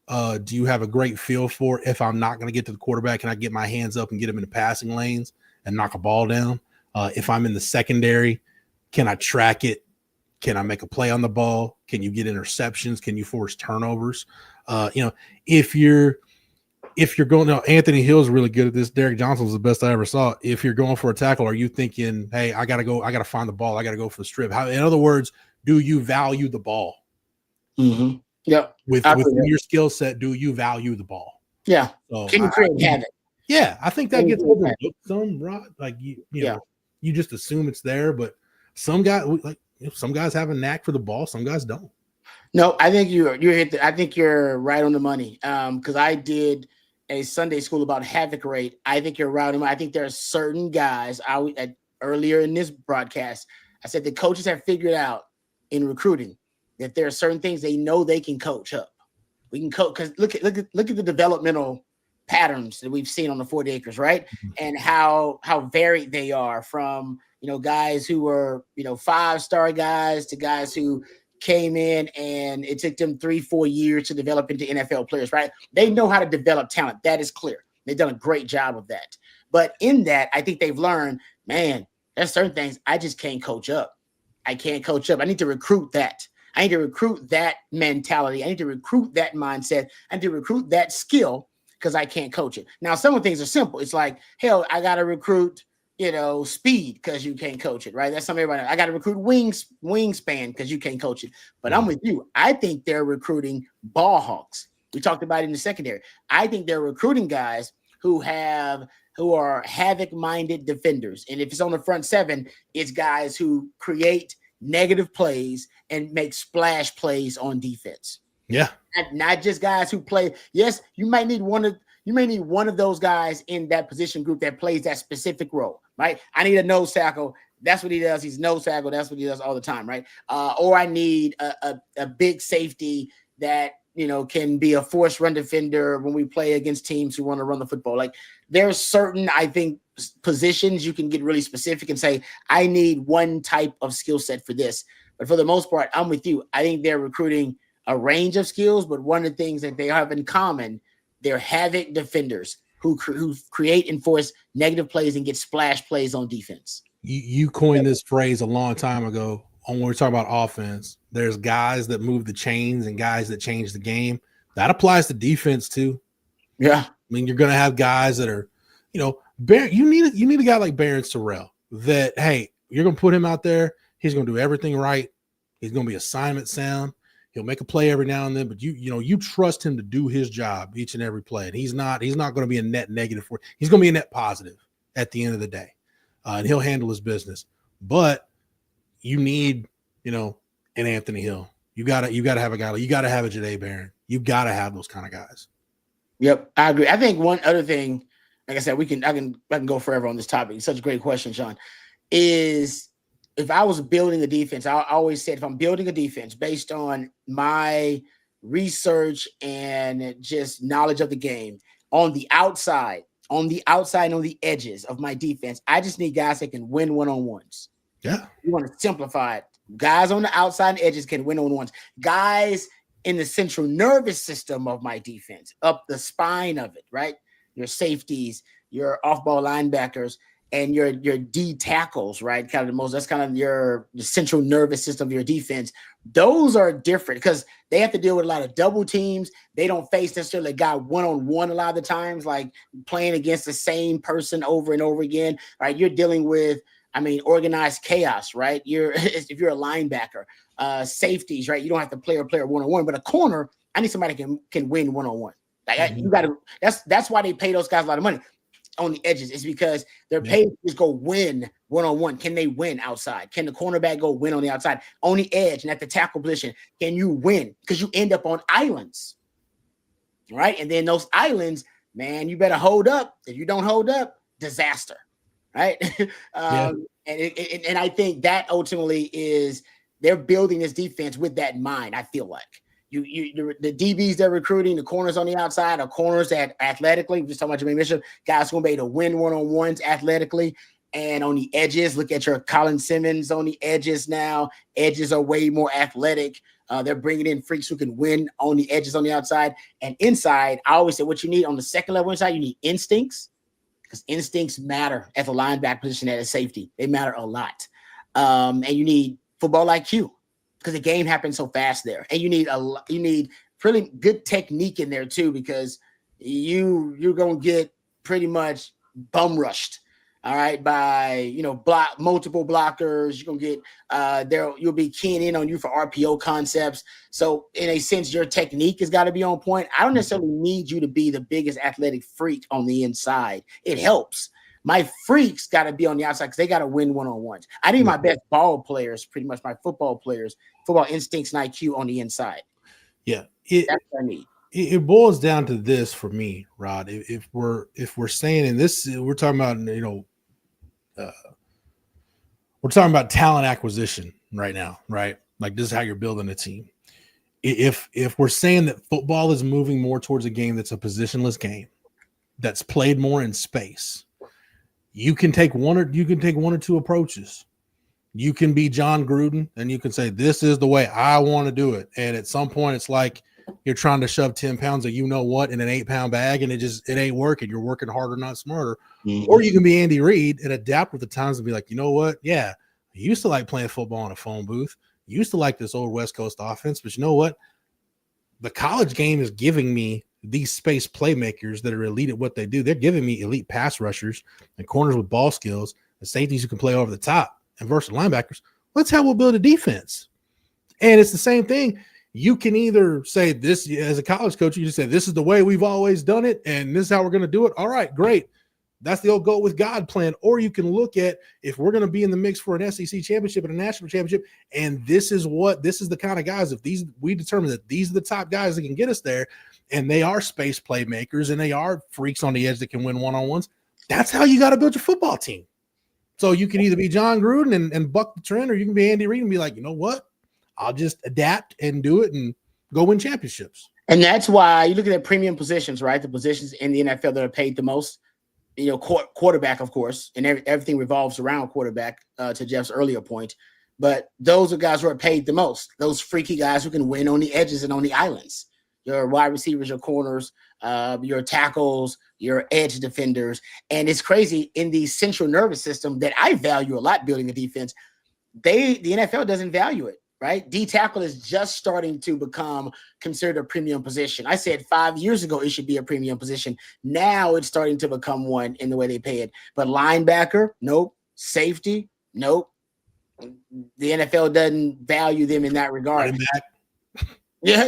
Do you have a great feel for if I'm not going to get to the quarterback, can I get my hands up and get him in the passing lanes and knock a ball down? If I'm in the secondary, can I track it? Can I make a play on the ball? Can you get interceptions? Can you force turnovers? If you're going now, Anthony Hill's really good at this. Derek Johnson was the best I ever saw. If you're going for a tackle, are you thinking, hey, I got to find the ball. I got to go for the strip. In other words, do you value the ball? Mm-hmm. Yep. With your skill set, do you value the ball? Yeah. So Can you create havoc? Yeah, I think that gets overlooked some, Rod. Like you know, you just assume it's there, but some guys have a knack for the ball, some guys don't. No, I think I think you're right on the money. Because I did a Sunday school about havoc rate. I think you're right on the money. I think there are certain guys. Earlier in this broadcast, I said the coaches have figured out in recruiting that there are certain things they know they can coach up. We can coach because look at the developmental patterns that we've seen on the 40 acres, right? Mm-hmm. And how varied they are, from guys who were 5-star guys to guys who came in and it took them 3-4 years to develop into NFL players, right? They know how to develop talent. That is clear. They've done a great job of that. But in that, I think they've learned, man, there's certain things I just can't coach up. I can't coach up. I need to recruit that. I need to recruit that mentality. I need to recruit that mindset. I need to recruit that skill because I can't coach it. Now, some of the things are simple. It's like, hell, I got to recruit, speed because you can't coach it, right? That's something everybody knows. I got to recruit wingspan because you can't coach it. But I'm with you. I think they're recruiting ball hawks. We talked about it in the secondary. I think they're recruiting guys who are havoc-minded defenders. And if it's on the front seven, it's guys who create negative plays and make splash plays on defense. Yeah. Not just guys who play. Yes, you may need one of those guys in that position group that plays that specific role, right? I need a nose tackle. That's what he does. He's nose tackle. That's what he does all the time, right? Or I need a big safety that can be a force run defender when we play against teams who want to run the football. Like, there's certain, I think, positions you can get really specific and say, I need one type of skill set for this. But for the most part, I'm with you. I think they're recruiting a range of skills, but one of the things that they have in common, they're havoc defenders who create and force negative plays and get splash plays on defense. You coined this phrase a long time ago when we talk about offense. There's guys that move the chains and guys that change the game. That applies to defense too. Yeah. I mean, you're going to have guys that are, you need a guy like Barron Sorrell that, hey, you're going to put him out there. He's going to do everything right. He's going to be assignment sound. He'll make a play every now and then, but you trust him to do his job each and every play. And he's not going to be a net negative for. He's going to be a net positive at the end of the day, and he'll handle his business. But you need, an Anthony Hill. You gotta have a guy. You gotta have a Jahdae Barron. You gotta have those kind of guys. Yep, I agree. I think one other thing, like I said, I can go forever on this topic. It's such a great question, Sean. Is if I was building a defense, I always said if I'm building a defense based on my research and just knowledge of the game, on the outside and on the edges of my defense, I just need guys that can win one-on-ones. Yeah. You want to simplify it. Guys on the outside and edges can win one-on-ones. Guys in the central nervous system of my defense, up the spine of it, right? Your safeties, your off-ball linebackers, and your D tackles, right? That's kind of the central nervous system of your defense. Those are different because they have to deal with a lot of double teams. They don't face necessarily a guy one-on-one a lot of the times, like playing against the same person over and over again, right? You're dealing with, organized chaos, right? If you're a linebacker, safeties, right? You don't have to play a player one-on-one, but a corner, I need somebody can win one-on-one. Like that's why they pay those guys a lot of money. on the edges is because they're paid to just go win one-on-one. Can they win outside? Can the cornerback go win on the outside? On the edge and at the tackle position, can you win? Because you end up on islands, right? And then those islands, man, you better hold up. If you don't hold up, disaster, right? And I think that ultimately is they're building this defense with that in mind, I feel like. The DBs they're recruiting, the corners on the outside are corners that athletically, we're just talking about Jermaine Bishop, guys going to be able to win one-on-ones athletically. And on the edges, look at your Colin Simmons on the edges now. Edges are way more athletic. They're bringing in freaks who can win on the edges on the outside. And inside, I always say what you need on the second level inside, you need instincts, because instincts matter at the linebacker position at a safety. They matter a lot. And you need football IQ, because the game happens so fast there, and you need pretty good technique in there too, because you're gonna get pretty much bum rushed, all right, by multiple blockers. You're gonna get you'll be keying in on you for RPO concepts. So in a sense, your technique has got to be on point. I don't necessarily need you to be the biggest athletic freak on the inside. It helps. My freaks got to be on the outside because they got to win one-on-ones. I need my best ball players, pretty much my football players, football instincts and IQ on the inside. Yeah, that's what I need. It boils down to this for me, Rod. If we're saying, and this we're talking about, we're talking about talent acquisition right now, right? Like this is how you're building a team. If we're saying that football is moving more towards a game that's a positionless game, that's played more in space. You can take one or two approaches. You can be John Gruden and you can say, this is the way I want to do it. And at some point it's like you're trying to shove 10 pounds of in an 8-pound bag, and it ain't working. You're working harder, not smarter. Mm-hmm. Or you can be Andy Reid and adapt with the times and be like, you know what? Yeah, I used to like playing football in a phone booth. I used to like this old West Coast offense, but you know what? The college game is giving me these space playmakers that are elite at what they do. They're giving me elite pass rushers and corners with ball skills and safeties who can play over the top and versatile linebackers. That's how we'll build a defense. And it's the same thing. You can either say this as a college coach, you just say, this is the way we've always done it, and this is how we're going to do it. All right, great. That's the old go with God plan. Or you can look at, if we're going to be in the mix for an SEC championship and a national championship, and this is the kind of guys, we determine that these are the top guys that can get us there, and they are space playmakers and they are freaks on the edge that can win one-on-ones. That's how you got to build your football team. So you can either be John Gruden and buck the trend, or you can be Andy Reid and be like, you know what? I'll just adapt and do it and go win championships. And that's why you look at the premium positions, right? The positions in the NFL that are paid the most, quarterback, of course, and everything revolves around quarterback, to Jeff's earlier point. But those are guys who are paid the most. Those freaky guys who can win on the edges and on the islands. Your wide receivers, your corners, your tackles, your edge defenders. And it's crazy, in the central nervous system that I value a lot building a defense, the NFL doesn't value it, right? D tackle is just starting to become considered a premium position. I said 5 years ago it should be a premium position. Now it's starting to become one in the way they pay it. But linebacker, nope. Safety, nope. The NFL doesn't value them in that regard. Yeah.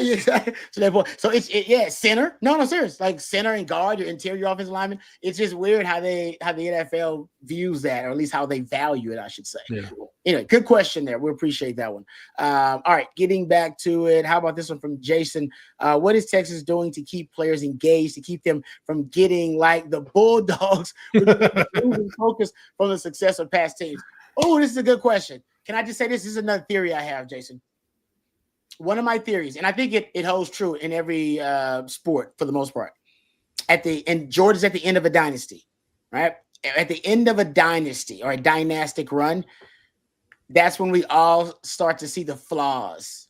So it's center. No, serious. Like center and guard, your interior offensive lineman. It's just weird how the NFL views that, or at least how they value it, I should say. Yeah. Anyway, good question there. We appreciate that one. All right, getting back to it. How about this one from Jason? What is Texas doing to keep players engaged, to keep them from getting like the Bulldogs, losing focus from the success of past teams? Oh, this is a good question. Can I just say this? This is another theory I have, Jason. One of my theories, and I think it holds true in every sport for the most part. And Georgia's at the end of a dynasty, right? At the end of a dynasty or a dynastic run, that's when we all start to see the flaws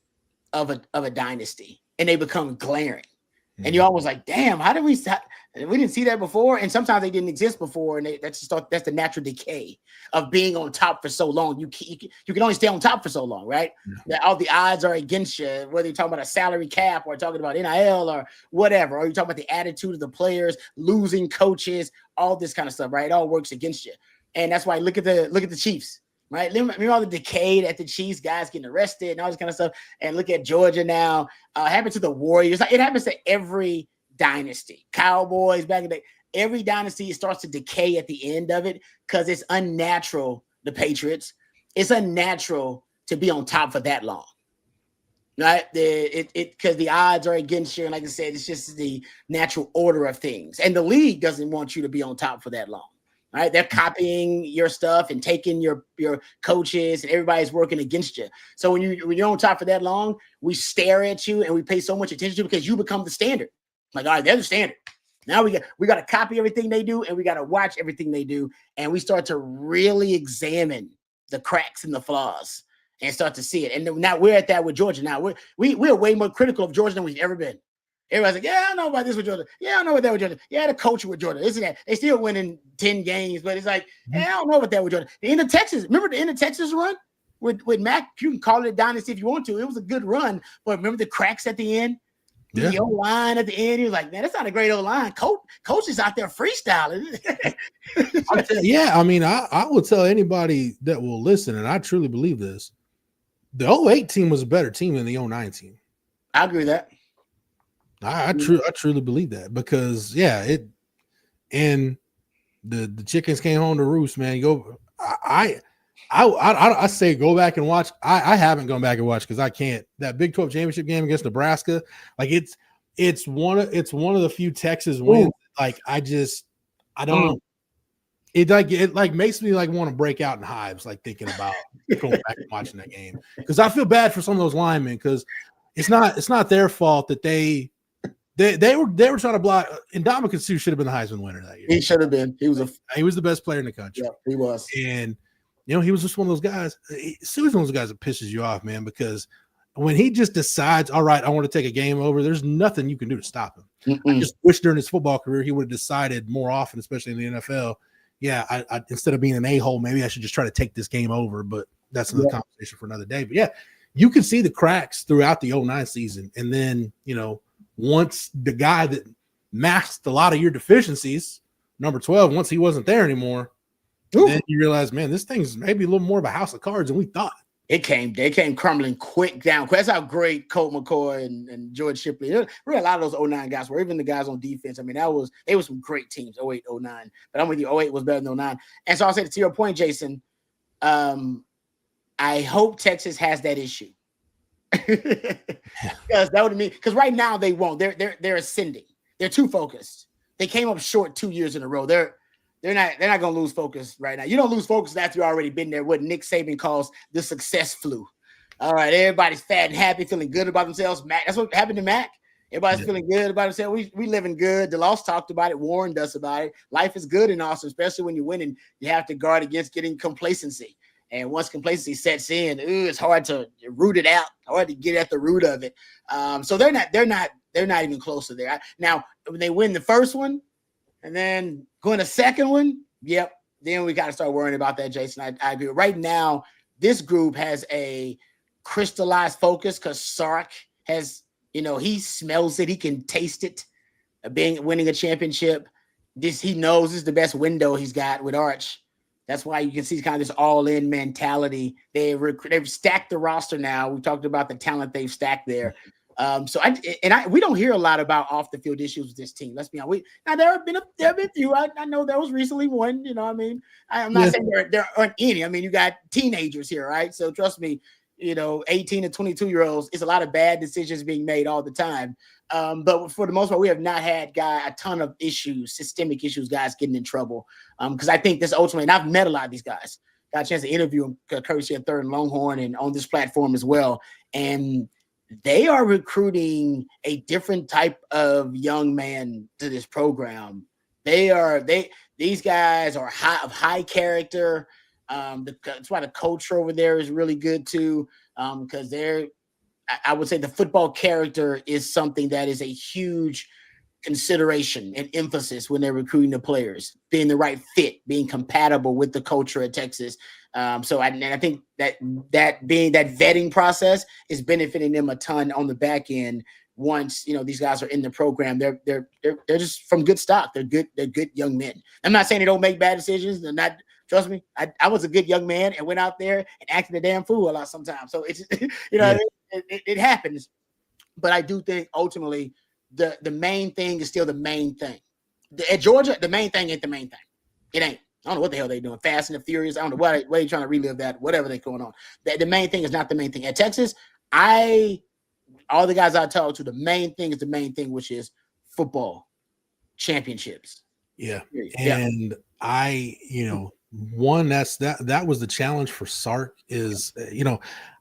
of a dynasty, and they become glaring. Mm-hmm. And you're always like, damn, how did we didn't see that before? And sometimes they didn't exist before, and that's the natural decay of being on top for so long. You can only stay on top for so long, right? Yeah. All the odds are against you, whether you're talking about a salary cap or talking about NIL or whatever, or you're talking about the attitude of the players, losing coaches, all this kind of stuff, right? It all works against you. And that's why look at the Chiefs, right? Remember all the decay at the Chiefs, guys getting arrested and all this kind of stuff. And look at Georgia now. Happened to the Warriors. It happens to every dynasty. Cowboys back in the day. every dynasty starts to decay at the end of it because it's unnatural. The Patriots, it's unnatural to be on top for that long. Right, because the odds are against you, and like I said, it's just the natural order of things. And the league doesn't want you to be on top for that long. Right, they're copying your stuff and taking your coaches, and everybody's working against you. So when you're on top for that long, we stare at you and we pay so much attention to you because you become the standard. Like, all right, they're the standard. Now we got to copy everything they do, and we got to watch everything they do, and we start to really examine the cracks and the flaws. And start to see it. And now we're at that with Georgia. Now we're way more critical of Georgia than we've ever been. Everybody's like, yeah, I don't know about this with Georgia. Yeah, I don't know about that with Georgia. Yeah, the culture with Georgia. Isn't that? They still winning 10 games, but it's like, yeah, I don't know about that with Georgia. The end of Texas, remember the end of Texas run with Mac? You can call it a dynasty if you want to. It was a good run, but remember the cracks at the end? Yeah. The O-line at the end, he was like, man, that's not a great O-line. Coach is out there freestyling. Yeah, I mean, I will tell anybody that will listen, and I truly believe this. The 08 team was a better team than the 09 team. I agree with that. I truly believe that because the chickens came home to roost, man. I say go back and watch. I haven't gone back and watched because I can't. That Big 12 championship game against Nebraska, like it's one of the few Texas wins. Like I don't know. It makes me like want to break out in hives, like thinking about going back and watching that game because I feel bad for some of those linemen because it's not their fault that they were trying to block. And Ndamukong Suh should have been the Heisman winner that year. He should have been. He was the best player in the country. Yeah, he was. And he was just one of those guys. Suh's one of those guys that pisses you off, man, because when he just decides, all right, I want to take a game over, there's nothing you can do to stop him. I just wish during his football career he would have decided more often, especially in the NFL. Yeah, I instead of being an a-hole, maybe I should just try to take this game over, but that's another conversation for another day. But yeah, you can see the cracks throughout the 09 season. And then, once the guy that masked a lot of your deficiencies, number 12, once he wasn't there anymore, then you realize, man, this thing's maybe a little more of a house of cards than we thought. They came crumbling quick down. That's how great Colt McCoy and George Shipley. There were a lot of those 09 guys were even the guys on defense. I mean, they were some great teams, 08, 09. But I'm with you, 08 was better than 09. And so I'll say to your point, Jason, I hope Texas has that issue. Because that would mean because right now they won't. They're ascending. They're too focused. They came up short 2 years in a row. They're not going to lose focus right now. You don't lose focus after you've already been there. What Nick Saban calls the success flu. All right, everybody's fat and happy, feeling good about themselves. Mac, that's what happened to Mac. Everybody's feeling good about themselves. We living good. The loss talked about it, warned us about it. Life is good in Austin, especially when you're winning. You have to guard against getting complacency. And once complacency sets in, it's hard to root it out, hard to get at the root of it. So they're not even close to there. Now, when they win the first one, and then going to second one, then we got to start worrying about that, Jason. I agree. Right now, this group has a crystallized focus because Sark has, he smells it. He can taste it, winning a championship. He knows this is the best window he's got with Arch. That's why you can see kind of this all-in mentality. They've stacked the roster now. We talked about the talent they've stacked there. We don't hear a lot about off-the-field issues with this team. Let's be honest. There have been a few. I know there was recently one. I'm not saying there aren't any. I mean, you got teenagers here, right? So trust me, 18 and 22-year-olds, it's a lot of bad decisions being made all the time. But for the most part, we have not had a ton of issues, systemic issues, guys getting in trouble. Because I think this ultimately, and I've met a lot of these guys, got a chance to interview them courtesy of Third and Longhorn and on this platform as well. And they are recruiting a different type of young man to this program. These guys are of high character. That's why the culture over there is really good too. Because I would say the football character is something that is a huge consideration and emphasis when they're recruiting the players, being the right fit, being compatible with the culture at Texas. So I think that being that vetting process is benefiting them a ton on the back end. Once these guys are in the program, they're just from good stock. They're good young men. I'm not saying they don't make bad decisions. They're not. Trust me, I was a good young man and went out there and acted a damn fool a lot sometimes. So it's it happens. But I do think ultimately the main thing is still the main thing. At Georgia, the main thing ain't the main thing. It ain't. I don't know what the hell they doing. Fast and the Furious. I don't know why they trying to relive that. Whatever they're going on. The main thing is not the main thing. At Texas, all the guys I talk to, the main thing is the main thing, which is football championships. Yeah. And one that was the challenge for Sark is,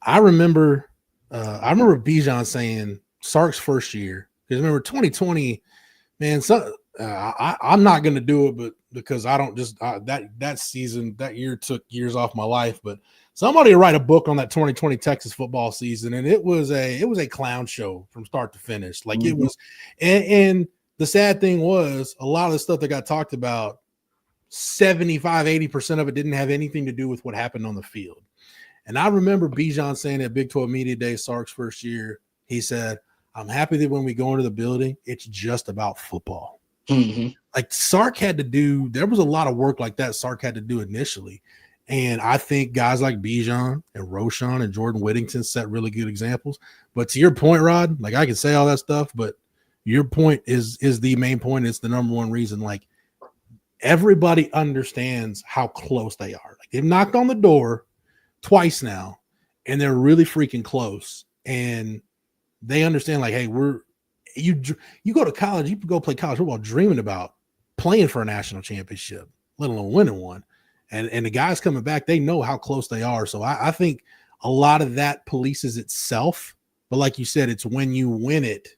I remember Bijan saying Sark's first year, because remember 2020, man, I'm not going to do it, but because I don't just that season, that year took years off my life, but somebody write a book on that 2020 Texas football season, and it was a clown show from start to finish. Like it was, and the sad thing was a lot of the stuff that got talked about, 75-80% of it didn't have anything to do with what happened on the field. And I remember Bijan saying at Big 12 Media Day, Sark's first year, he said, "I'm happy that when we go into the building, it's just about football." Mm-hmm. Like Sark had to do, there was a lot of work like that Sark had to do initially. And I think guys like Bijan and Roshan and Jordan Whittington set really good examples. But to your point, Rod, like I can say all that stuff, but your point is the main point. It's the number one reason. Like everybody understands how close they are. Like they've knocked on the door twice now, and they're really freaking close. And they understand, like, hey, you go to college, you go play college football dreaming about playing for a national championship, let alone winning one. And the guys coming back, they know how close they are. So I think a lot of that polices itself. But like you said, it's when you win it,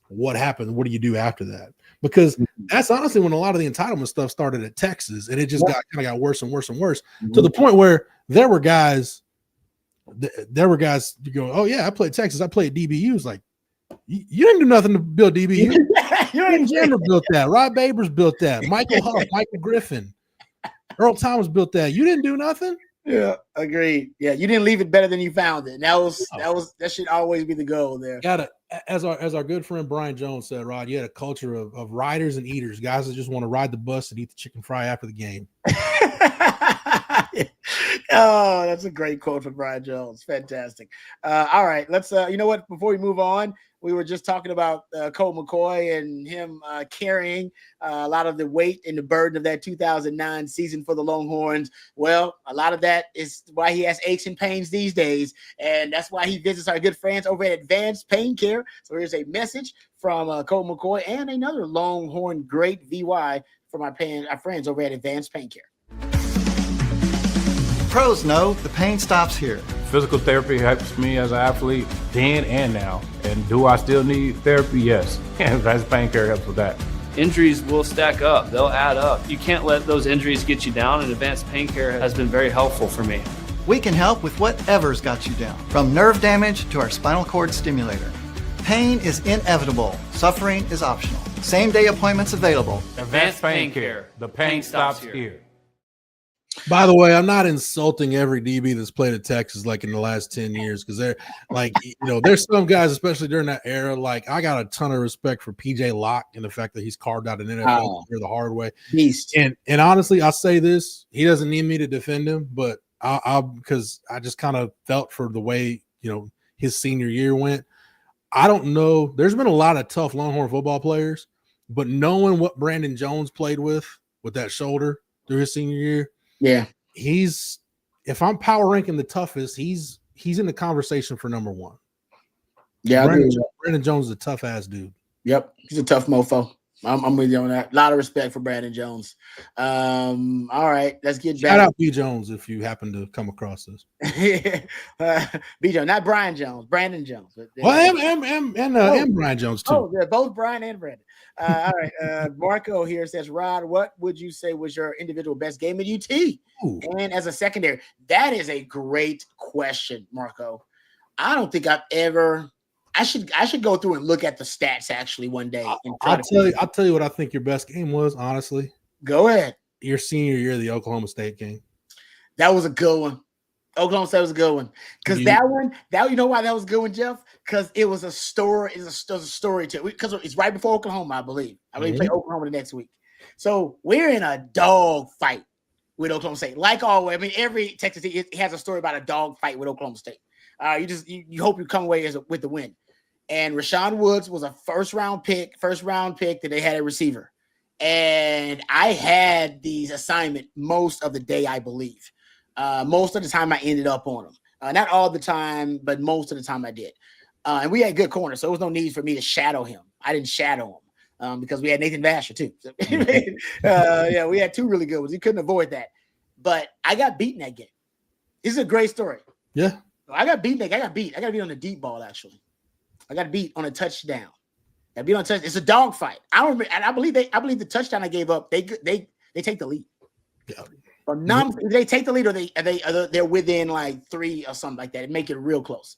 what happens? What do you do after that? Because that's honestly when a lot of the entitlement stuff started at Texas, and it just got worse and worse and worse to the point where there were guys going, "Oh yeah, I played Texas. I played DBU's." Like you didn't do nothing to build DBU. Jammer built that. Rob Babers built that. Michael Huff, Michael Griffin, Earl Thomas built that. You didn't do nothing. Yeah, agreed. Yeah, you didn't leave it better than you found it. And that should always be the goal there. As our good friend Brian Jones said, Rod, you had a culture of riders and eaters, guys that just want to ride the bus and eat the chicken fry after the game. Oh, that's a great quote from Brian Jones. Fantastic. All right, let's you know what? Before we move on, we were just talking about Colt McCoy and him carrying a lot of the weight and the burden of that 2009 season for the Longhorns. Well, a lot of that is why he has aches and pains these days, and that's why he visits our good friends over at Advanced Pain Care. So here's a message from Colt McCoy and another Longhorn great VY from our friends over at Advanced Pain Care. Pros know the pain stops here. Physical therapy helps me as an athlete then and now. And do I still need therapy? Yes. Advanced Pain Care helps with that. Injuries will stack up. They'll add up. You can't let those injuries get you down, and Advanced Pain Care has been very helpful for me. We can help with whatever's got you down, from nerve damage to our spinal cord stimulator. Pain is inevitable. Suffering is optional. Same-day appointments available. Advanced Pain Care. The pain stops here. By the way, I'm not insulting every DB that's played at Texas like in the last 10 years, because they're like, there's some guys, especially during that era, like I got a ton of respect for PJ Locke and the fact that he's carved out an NFL career the hard way. Beast. And honestly, I'll say this, he doesn't need me to defend him, but because I just kind of felt for the way, his senior year went. I don't know. There's been a lot of tough Longhorn football players, but knowing what Brandon Jones played with that shoulder through his senior year, yeah, if I'm power ranking the toughest, he's in the conversation for number one. Yeah, Brandon Jones is a tough ass dude. Yep, he's a tough mofo. I'm with you on that. A lot of respect for Brandon Jones. All right, let's get back. Shout out B. Jones if you happen to come across this. B. Jones, not Brian Jones, Brandon Jones. Well, and Brian Jones too. Oh, yeah, both Brian and Brandon. All right, Marco here says, Rod, what would you say was your individual best game at UT? Ooh. And as a secondary? That is a great question, Marco. I don't think I've ever. I should go through and look at the stats actually one day. I'll tell you what I think your best game was, honestly. Go ahead. Your senior year, the Oklahoma State game. That was a good one. Oklahoma State was a good one. Because you know why that was a good one, Jeff? Because it was a story. It's a story to it. Because it's right before Oklahoma, I believe. We play Oklahoma the next week. So we're in a dog fight with Oklahoma State. Like always, I mean, every Texas team has a story about a dog fight with Oklahoma State. You hope you come away with the win. And Rashawn Woods was a first round pick that they had a receiver. And I had these assignment most of the day, I believe. Most of the time I ended up on them. Not all the time, but most of the time I did. And we had good corners, so there was no need for me to shadow him. I didn't shadow him because we had Nathan Vasher too. So, yeah, we had two really good ones. You couldn't avoid that. But I got beaten that game. This is a great story. Yeah. I got beat. I got beat on the deep ball, actually. I got beat on a touchdown. I beat on a touchdown. It's a dog fight. I don't remember, and I believe the touchdown I gave up, they take the lead. Yeah. If they take the lead, or they're within like 3 or something like that. It make it real close.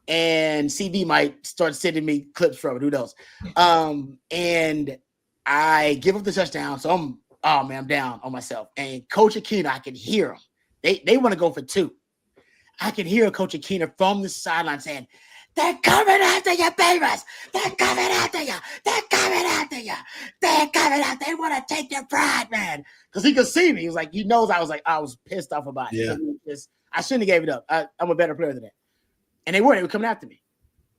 And CD might start sending me clips from it. Who knows? And I give up the touchdown. So I'm down on myself. And Coach Aquino, I can hear him. They want to go for 2. I can hear Coach Aquino from the sideline saying, "They're coming after you, Beavers. They're coming after you. They're coming after you. They're coming after. They want to take your pride, man." Because he could see me. He was like, he knows I was pissed off about it. Yeah. I shouldn't have gave it up. I'm a better player than that. And they were coming after me.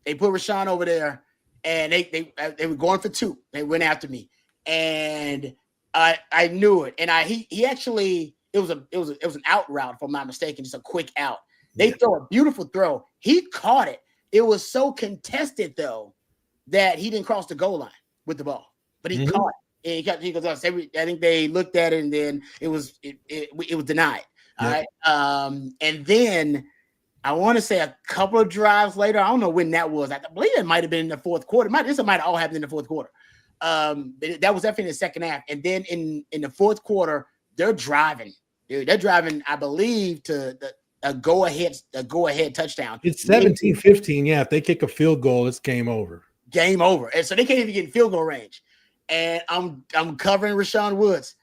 They put Rashawn over there, and they were going for 2. They went after me, and I knew it. And he actually, it was an out route, if I'm not mistaken, just a quick out. They throw a beautiful throw. He caught it. It was so contested though that he didn't cross the goal line with the ball, but he caught it. And he goes, I think they looked at it, and then it was denied. All right. And then I want to say a couple of drives later, I don't know when that was. I believe it might have been in the fourth quarter. This might have all happened in the fourth quarter. That was definitely in the second half. And then in the fourth quarter, they're driving. Dude, they're driving, I believe, to a go-ahead touchdown. It's 17-15. Yeah, if they kick a field goal, it's game over. Game over. And so they can't even get in field goal range. And I'm covering Rashawn Woods.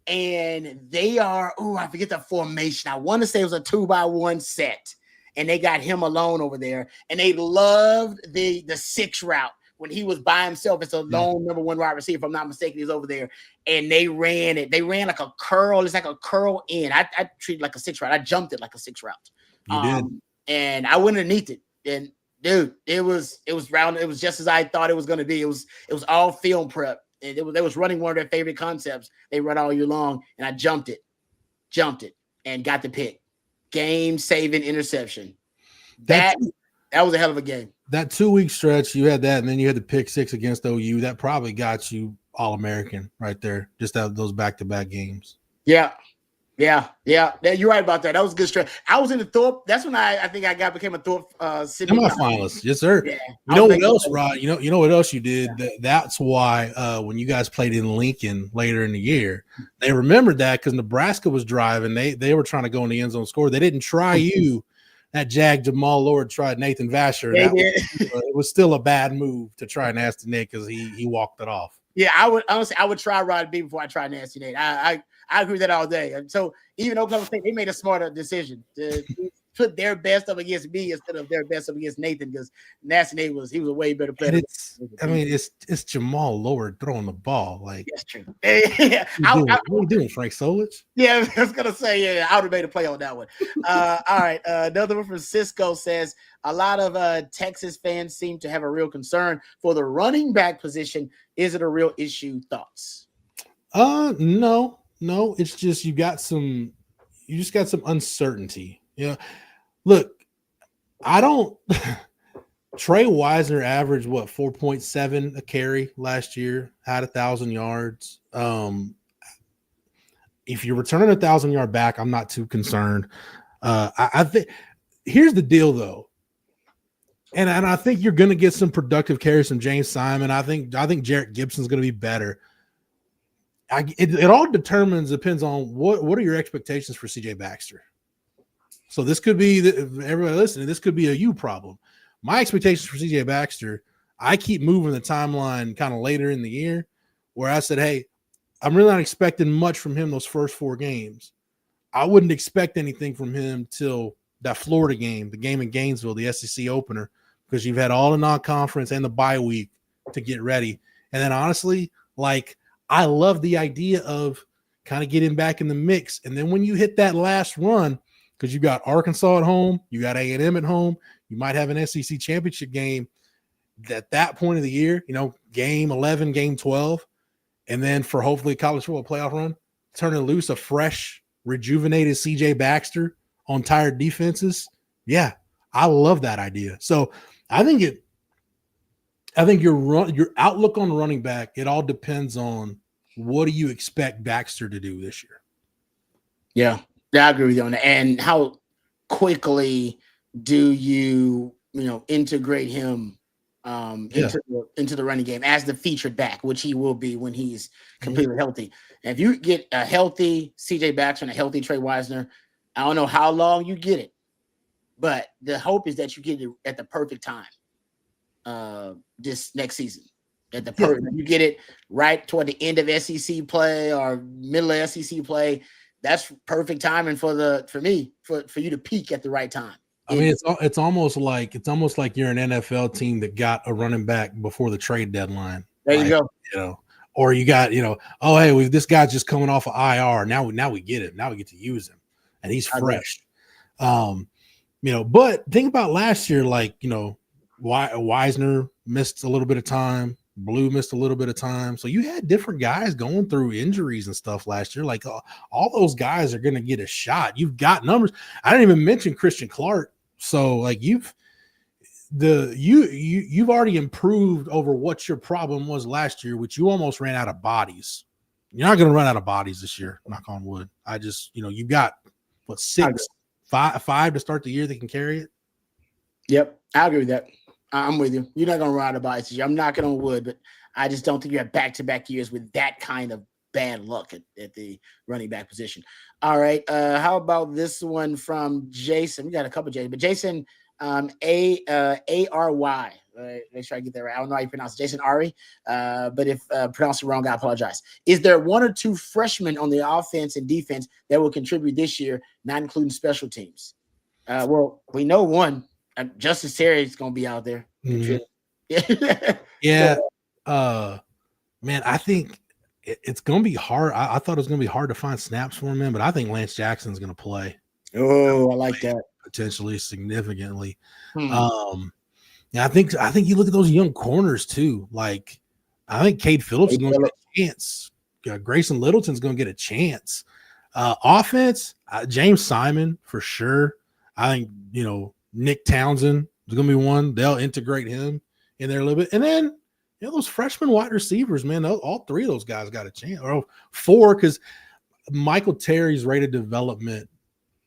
And they are, I forget the formation. I want to say it was a 2-by-1 set. And they got him alone over there. And they loved the 6 route when he was by himself. It's a lone number 1 wide receiver, if I'm not mistaken. He's over there. And they ran it. They ran like a curl. It's like a curl in. I treated it like a 6 route. I jumped it like a 6 route. You did. And I went underneath it. And dude, it was round. It was just as I thought it was going to be. It was all film prep. And they was running one of their favorite concepts. They run all year long. And I jumped it, and got the pick. Game-saving interception. That was a hell of a game. That 2-week stretch, you had that, and then you had the pick 6 against OU. That probably got you All-American right there, just out of those back-to-back games. Yeah. You're right about that. That was a good stretch. I was in the Thorpe. That's when I think I became a Thorpe semi-finalist. Yes, sir. Yeah. You know what else, Rod? You know what else you did? Yeah. That's why when you guys played in Lincoln later in the year, they remembered that because Nebraska was driving. They were trying to go in the end zone score. They didn't try you. That Jag Jamal Lord tried Nathan Vasher. It was still a bad move to try Nasty Nate because he walked it off. Yeah, I would try Rod B before I try Nasty Nate. I agree with that all day. And so even Oklahoma State, they made a smarter decision to put their best up against me instead of their best up against Nathan, because Nasty Nate he was a way better player. It's Jamal Lord throwing the ball. Like, that's true. What are you doing, Frank Solich? Yeah, I was gonna say, I would have made a play on that one. All right. Another one from Cisco says a lot of Texas fans seem to have a real concern for the running back position. Is it a real issue? Thoughts? No, it's just you just got some uncertainty. Yeah. Look, Trey Wisner averaged 4.7 a carry last year, had 1,000 yards. If you're returning 1,000-yard back, I'm not too concerned. I think here's the deal though. And I think you're going to get some productive carries from James Simon. I think Jarrett Gibson's going to be better. It all depends on what are your expectations for CJ Baxter. So this could be everybody listening. This could be a you problem. My expectations for CJ Baxter, I keep moving the timeline kind of later in the year, where I said, hey, I'm really not expecting much from him those first 4 games. I wouldn't expect anything from him till that Florida game, the game in Gainesville, the SEC opener, because you've had all the non-conference and the bye week to get ready. And then honestly, I love the idea of kind of getting back in the mix. And then when you hit that last run, because you got Arkansas at home, you got A&M at home, you might have an SEC championship game at that point of the year, game 11, game 12. and then for hopefully a college football playoff run, turning loose a fresh, rejuvenated CJ Baxter on tired defenses. Yeah, I love that idea. So I think your outlook on running back, it all depends on what do you expect Baxter to do this year. Yeah, I agree with you on that. And how quickly do you integrate him into the running game as the featured back, which he will be when he's completely healthy. And if you get a healthy CJ Baxter and a healthy Trey Wisner, I don't know how long you get it, but the hope is that you get it at the perfect time this next season. You get it right toward the end of SEC play or middle of SEC play. That's perfect timing for you to peak at the right time. I mean, it's almost like you're an NFL team that got a running back before the trade deadline. There you go. Or you got, oh, hey, this guy's just coming off of IR. Now we get him. Now we get to use him, and he's fresh. But think about last year, Wisner missed a little bit of time. Blue missed a little bit of time. So you had different guys going through injuries and stuff last year. Like all those guys are going to get a shot. You've got numbers. I didn't even mention Christian Clark. So you've already improved over what your problem was last year, which you almost ran out of bodies. You're not going to run out of bodies this year. Knock on wood. I just, you've got five to start the year that can carry it. Yep. I agree with that. I'm with you. You're not going to run out of bodies this year. I'm knocking on wood, but I just don't think you have back-to-back years with that kind of bad luck at the running back position. All right. How about this one from Jason? We got a couple of Jason, but Jason A-R-Y. Make sure I get that right. I don't know how you pronounce it. Jason Ari. But if pronounced it wrong, I apologize. Is there one or two freshmen on the offense and defense that will contribute this year, not including special teams? Well, we know one. Justice Terry is going to be out there. Mm-hmm. Yeah. Man, I think it's going to be hard. I thought it was going to be hard to find snaps for him, but I think Lance Jackson's going to play. Oh, I like that. Potentially significantly. Yeah, I think you look at those young corners too. Like, I think Cade Phillips is going to get a chance. Grayson Littleton's going to get a chance. Offense, James Simon for sure. I think, Nick Townsend is going to be one. They'll integrate him in there a little bit. And then, those freshman wide receivers, man, all three of those guys got a chance. Or four, because Michael Terry's rate of development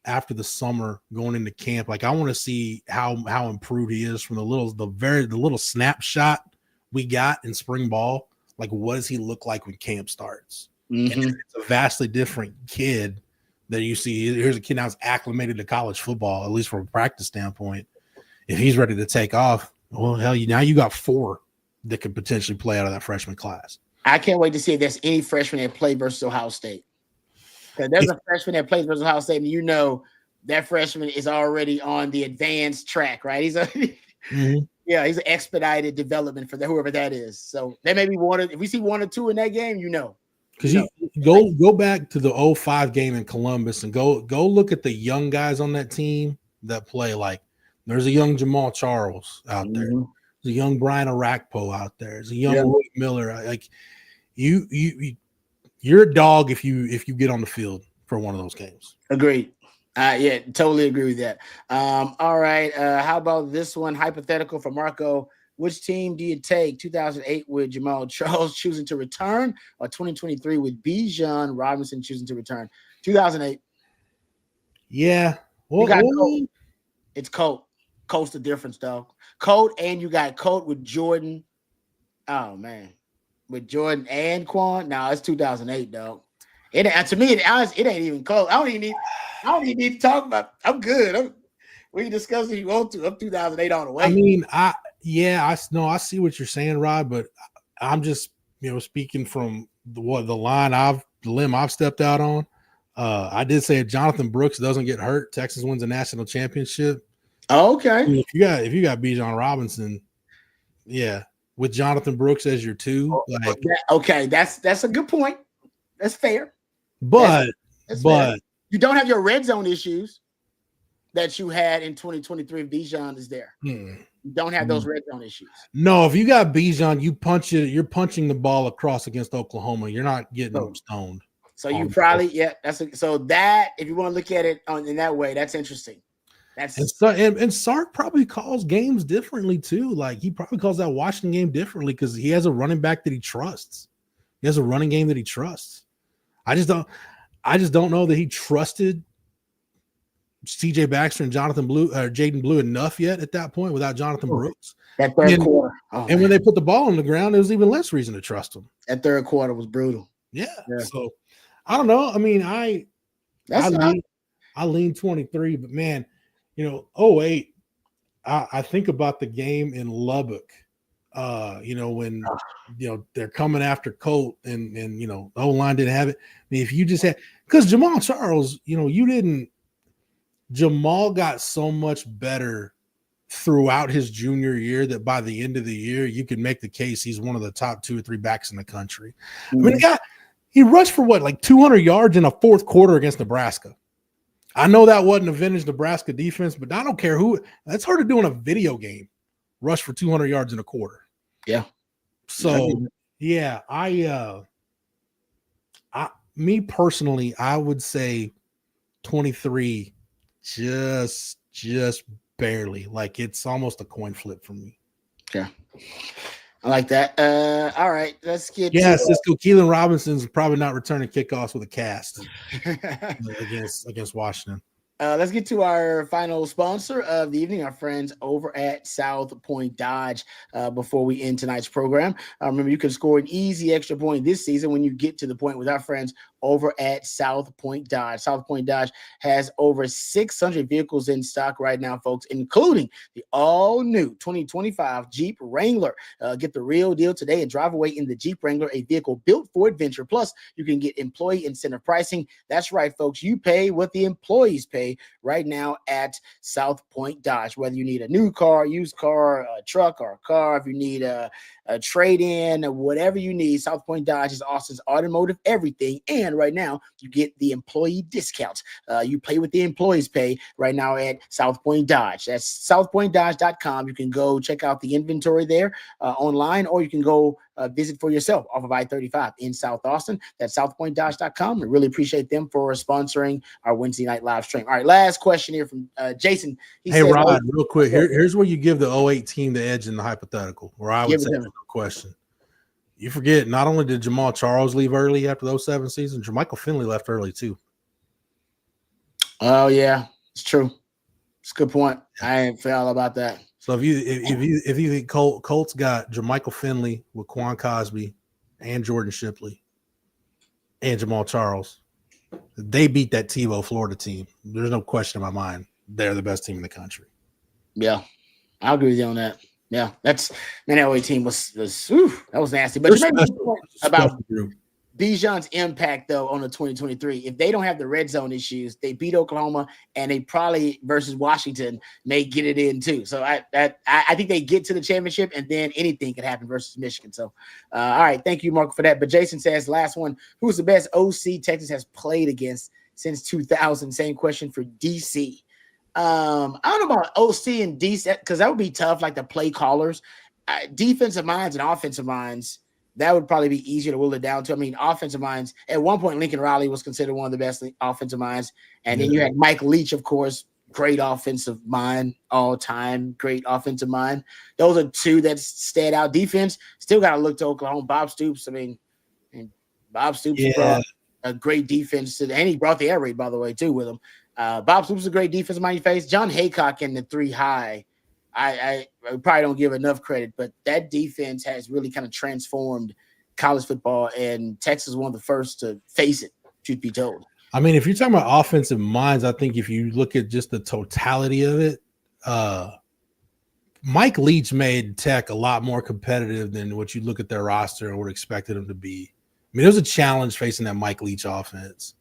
after the summer going into camp, I want to see how improved he is from the little snapshot we got in spring ball. What does he look like when camp starts? Mm-hmm. And it's a vastly different kid that you see. Here's a kid now who's acclimated to college football, at least from a practice standpoint. If he's ready to take off, well, hell, now you got four that could potentially play out of that freshman class. I can't wait to see if there's any freshman that play versus Ohio State. Because there's a freshman that plays versus Ohio State, and that freshman is already on the advanced track, right? He's an expedited development for whoever that is. So there may be one. If we see one or two in that game, because you go back to the 05 game in Columbus and go look at the young guys on that team that play. There's a young Jamal Charles out there. There's a young Brian Arakpo out there. There's a young Roy Miller. You're a dog if you get on the field for one of those games. Agreed. Totally agree with that. All right. How about this one? Hypothetical for Marco. Which team do you take? 2008 with Jamal Charles choosing to return, or 2023 with Bijan Robinson choosing to return? 2008. Yeah. It's Colt. Colt's the difference, though. Colt, and you got Colt with Jordan. Oh, man. With Jordan and Quan? No, it's 2008, dog. To me, it ain't even close. I don't even need to talk about. I'm good. We can discuss if you want to. I'm 2008 on the way. I mean, I see what you're saying, Rod, but I'm just speaking from the limb I've stepped out on. I did say if Jonathan Brooks doesn't get hurt, Texas wins a national championship. Oh, okay. I mean, if you got Bijan Robinson, with Jonathan Brooks as your two, that's a good point. That's fair. But fair. You don't have your red zone issues. that you had in 2023 if Bijan is there. You don't have those red zone issues. No, if you got Bijan, you're punching the ball across against Oklahoma. You're not getting stoned. So you probably, so that, if you want to look at it in that way, that's interesting. And Sark probably calls games differently too. Like he probably calls that Washington game differently because he has a running back that he trusts. He has a running game that he trusts. I just don't know that he trusted CJ Baxter and Jaden Blue enough yet at that point without Jonathan Brooks. That third quarter. And when they put the ball on the ground, there was even less reason to trust him. That third quarter was brutal. Yeah. So I don't know. I mean, I lean 23, but man, 08, I think about the game in Lubbock. When they're coming after Colt and the O-line didn't have it. I mean, if you just had, because Jamal Charles, Jamal got so much better throughout his junior year that by the end of the year, you could make the case he's one of the top 2 or 3 backs in the country. I mean, he rushed for like 200 yards in a fourth quarter against Nebraska. I know that wasn't a vintage Nebraska defense, but I don't care who. That's hard to do in a video game. Rush for 200 yards in a quarter. Yeah. So yeah, me personally, I would say 23, just barely. Like it's almost a coin flip for me. Yeah. I like that. All right, let's get Cisco Keelan Robinson's probably not returning kickoffs with a cast against Washington. Let's get to our final sponsor of the evening, our friends over at South Point Dodge. Before we end tonight's program, remember you can score an easy extra point this season when you get to the point with our friends over at South Point Dodge. South Point Dodge has over 600 vehicles in stock right now, folks, including the all-new 2025 Jeep Wrangler. Get the real deal today and drive away in the Jeep Wrangler, a vehicle built for adventure. Plus, you can get employee incentive pricing. That's right, folks. You pay what the employees pay right now at South Point Dodge. Whether you need a new car, used car, a truck, or a car, if you need a trade-in, whatever you need, South Point Dodge is Austin's automotive everything. And right now, you get the employee discounts. You pay what the employees pay right now at South Point Dodge. That's southpointdodge.com. You can go check out the inventory there online, or you can go visit for yourself off of I-35 in South Austin. That's southpointdodge.com. We really appreciate them for sponsoring our Wednesday night live stream. All right, last question here from Jason. Hey, Rod, real quick. Here's where you give the 08 team the edge in the hypothetical, where I would say no question. You forget, not only did Jamal Charles leave early after the 07 season, Jermichael Finley left early too. Oh, yeah, it's true. It's a good point. I ain't feel about that. So if you think Colts got Jermichael Finley with Quan Cosby and Jordan Shipley and Jamal Charles, they beat that Tebow Florida team. There's no question in my mind. They're the best team in the country. Yeah, I'll agree with you on that. Yeah, that 08 team was that was nasty. But about Bijan's impact though on the 2023. If they don't have the red zone issues, they beat Oklahoma, and they probably versus Washington may get it in too. So I think they get to the championship, and then anything can happen versus Michigan. So all right, thank you, Mark, for that. But Jason says, last one: who's the best OC Texas has played against since 2000? Same question for DC. I don't know about OC and DC because that would be tough, like the play callers, defensive minds and offensive minds. That would probably be easier to will it down to. I mean, offensive minds, at one point, Lincoln Riley was considered one of the best offensive minds. And then you had Mike Leach, of course, great offensive mind, all time, great offensive mind. Those are two that stand out. Defense, still got to look to Oklahoma. Bob Stoops, Bob Stoops brought a great defense and he brought the air raid, by the way, too, with him. Bob Stoops is a great defensive mind you face. John Haycock in the 3 high. I probably don't give enough credit, but that defense has really kind of transformed college football, and Texas is one of the first to face it, truth be told. I mean, if you're talking about offensive minds, I think if you look at just the totality of it, Mike Leach made Tech a lot more competitive than what you look at their roster and would expected them to be. I mean, it was a challenge facing that Mike Leach offense.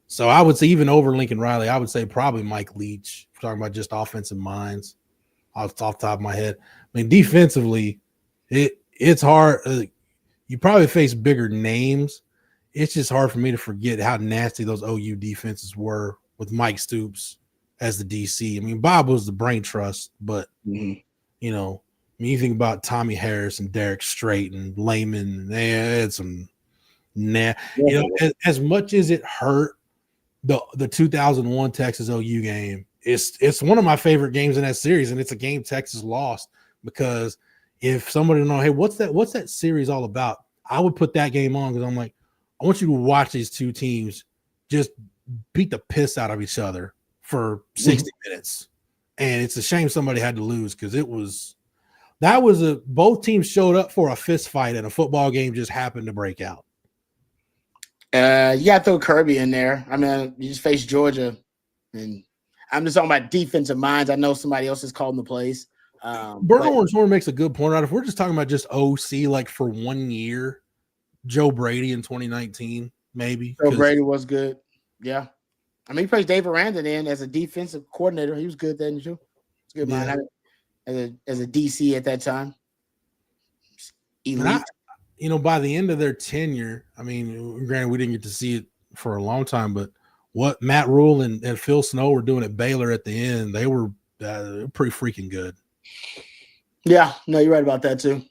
So I would say even over Lincoln Riley, I would say probably Mike Leach. If we're talking about just offensive minds off the top of my head. I mean, defensively, it's hard. You probably face bigger names. It's just hard for me to forget how nasty those OU defenses were with Mike Stoops as the DC. I mean, Bob was the brain trust, but you know, I mean, you think about Tommy Harris and Derek Strait and Lehman, they had some you know, as much as it hurt the 2001 Texas OU game, it's one of my favorite games in that series, and it's a game Texas lost because if somebody don't know, hey, what's that series all about? I would put that game on because I'm like, I want you to watch these two teams just beat the piss out of each other for 60 minutes. And it's a shame somebody had to lose because both teams showed up for a fist fight and a football game just happened to break out. You got to throw Kirby in there. I mean, you just face Georgia, and I'm just talking about defensive minds. I know somebody else is calling the plays. Bernard Horn makes a good point out. If we're just talking about just OC, like for 1 year, Joe Brady in 2019, maybe. Joe Brady was good. Yeah. I mean, he plays Dave Aranda in as a defensive coordinator. He was good then, too. It's good mind as a DC at that time. Elite. You know, by the end of their tenure, I mean, granted, we didn't get to see it for a long time, but what Matt Rule and Phil Snow were doing at Baylor at the end, they were pretty freaking good. Yeah, no, you're right about that too.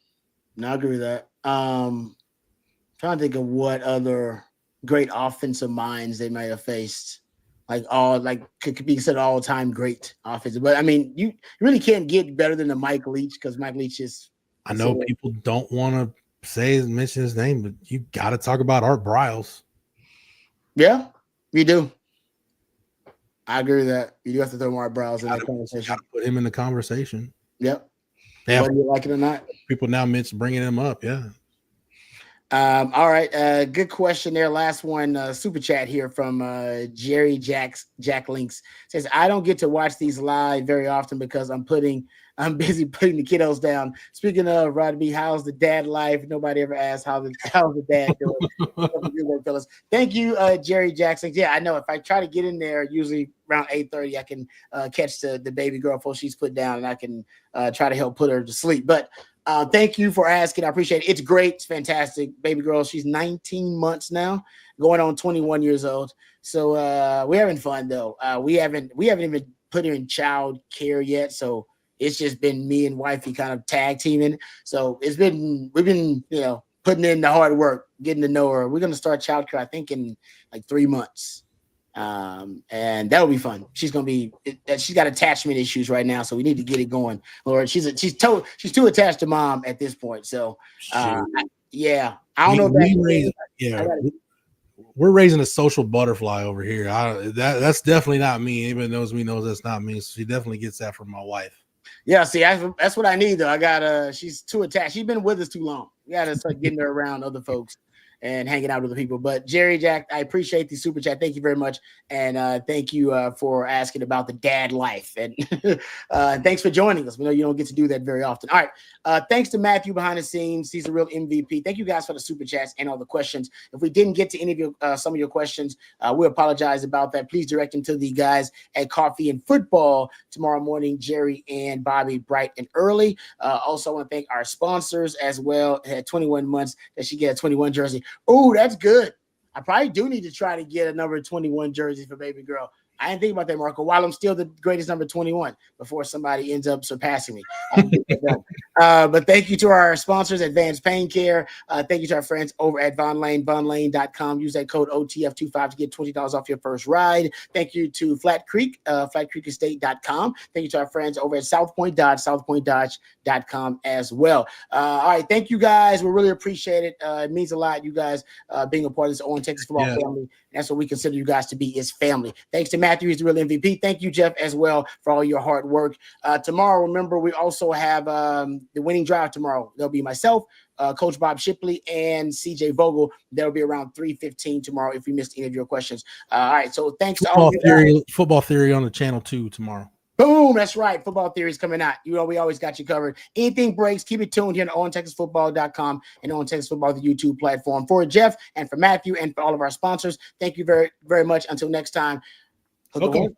No, I agree with that. Trying to think of what other great offensive minds they might have faced. Could be considered all-time great offensive. But I mean, you really can't get better than the Mike Leach because Mike Leach is. I know people don't want to mention his name, but you got to talk about Art Briles. Yeah, you do. I agree with that. You do have to throw Art Briles in the conversation. Got to put him in the conversation. Yep. Yeah. Whether you like it or not. People now mention bringing him up. Yeah. All right. Good question there. Last one, super chat here from Jerry Jack Links says, I don't get to watch these live very often because I'm busy putting the kiddos down. Speaking of Rod B, how's the dad life? Nobody ever asked how's the dad doing. Thank you, Jerry Jackson. Yeah, I know if I try to get in there, usually around 8:30, I can catch the baby girl before she's put down, and I can try to help put her to sleep. But thank you for asking. I appreciate it. It's great. It's fantastic. Baby girl, she's 19 months now, going on 21 years old. So we're having fun though. We haven't even put her in child care yet. So it's just been me and wifey kind of tag teaming. So we've been, putting in the hard work, getting to know her. We're going to start child care, I think, in like 3 months. And that'll be fun. She's got attachment issues right now, so we need to get it going. Lord, she's too attached to mom at this point. So I don't know if we're raising a social butterfly over here. That's definitely not me. Even knows me knows that's not me. So she definitely gets that from my wife. Yeah, see, that's what I need though. She's too attached. She's been with us too long. We gotta start getting her around other folks and hanging out with the people. But Jerry Jack, I appreciate the super chat. Thank you very much. And thank you for asking about the dad life. And thanks for joining us. We know you don't get to do that very often. All right. Thanks to Matthew behind the scenes. He's a real MVP. Thank you guys for the super chats and all the questions. If we didn't get to any of your some of your questions, we apologize about that. Please direct them to the guys at Coffee and Football tomorrow morning, Jerry and Bobby, bright and early. Also, I want to thank our sponsors as well. Had 21 months that she get a 21 jersey. Oh, that's good. I probably do need to try to get a number 21 jersey for baby girl. I didn't think about that, Marco, while I'm still the greatest number 21 before somebody ends up surpassing me. But thank you to our sponsors, Advanced Pain Care. Thank you to our friends over at Von Lane, vonlane.com. Use that code OTF25 to get $20 off your first ride. Thank you to Flat Creek, flatcreekestate.com. Thank you to our friends over at South Point Dodge, southpointdodge.com as well. All right, thank you guys. We really appreciate it. It means a lot, you guys being a part of this Owen Texas football family. That's what we consider you guys to be, is family. Thanks to Matthew, he's the real MVP. Thank you, Jeff, as well, for all your hard work. Tomorrow, remember, we also have the winning drive tomorrow. There'll be myself, Coach Bob Shipley, and CJ Vogel. That'll be around 3:15 tomorrow if you missed any of your questions. All right, so thanks to all of you. Football Theory on the channel 2 tomorrow. Boom, that's right. Football Theory is coming out. We always got you covered. Anything breaks, keep it tuned here on OwenTexasFootball.com and on Texas Football, the YouTube platform. For Jeff and for Matthew and for all of our sponsors, thank you very, very much. Until next time. Okay.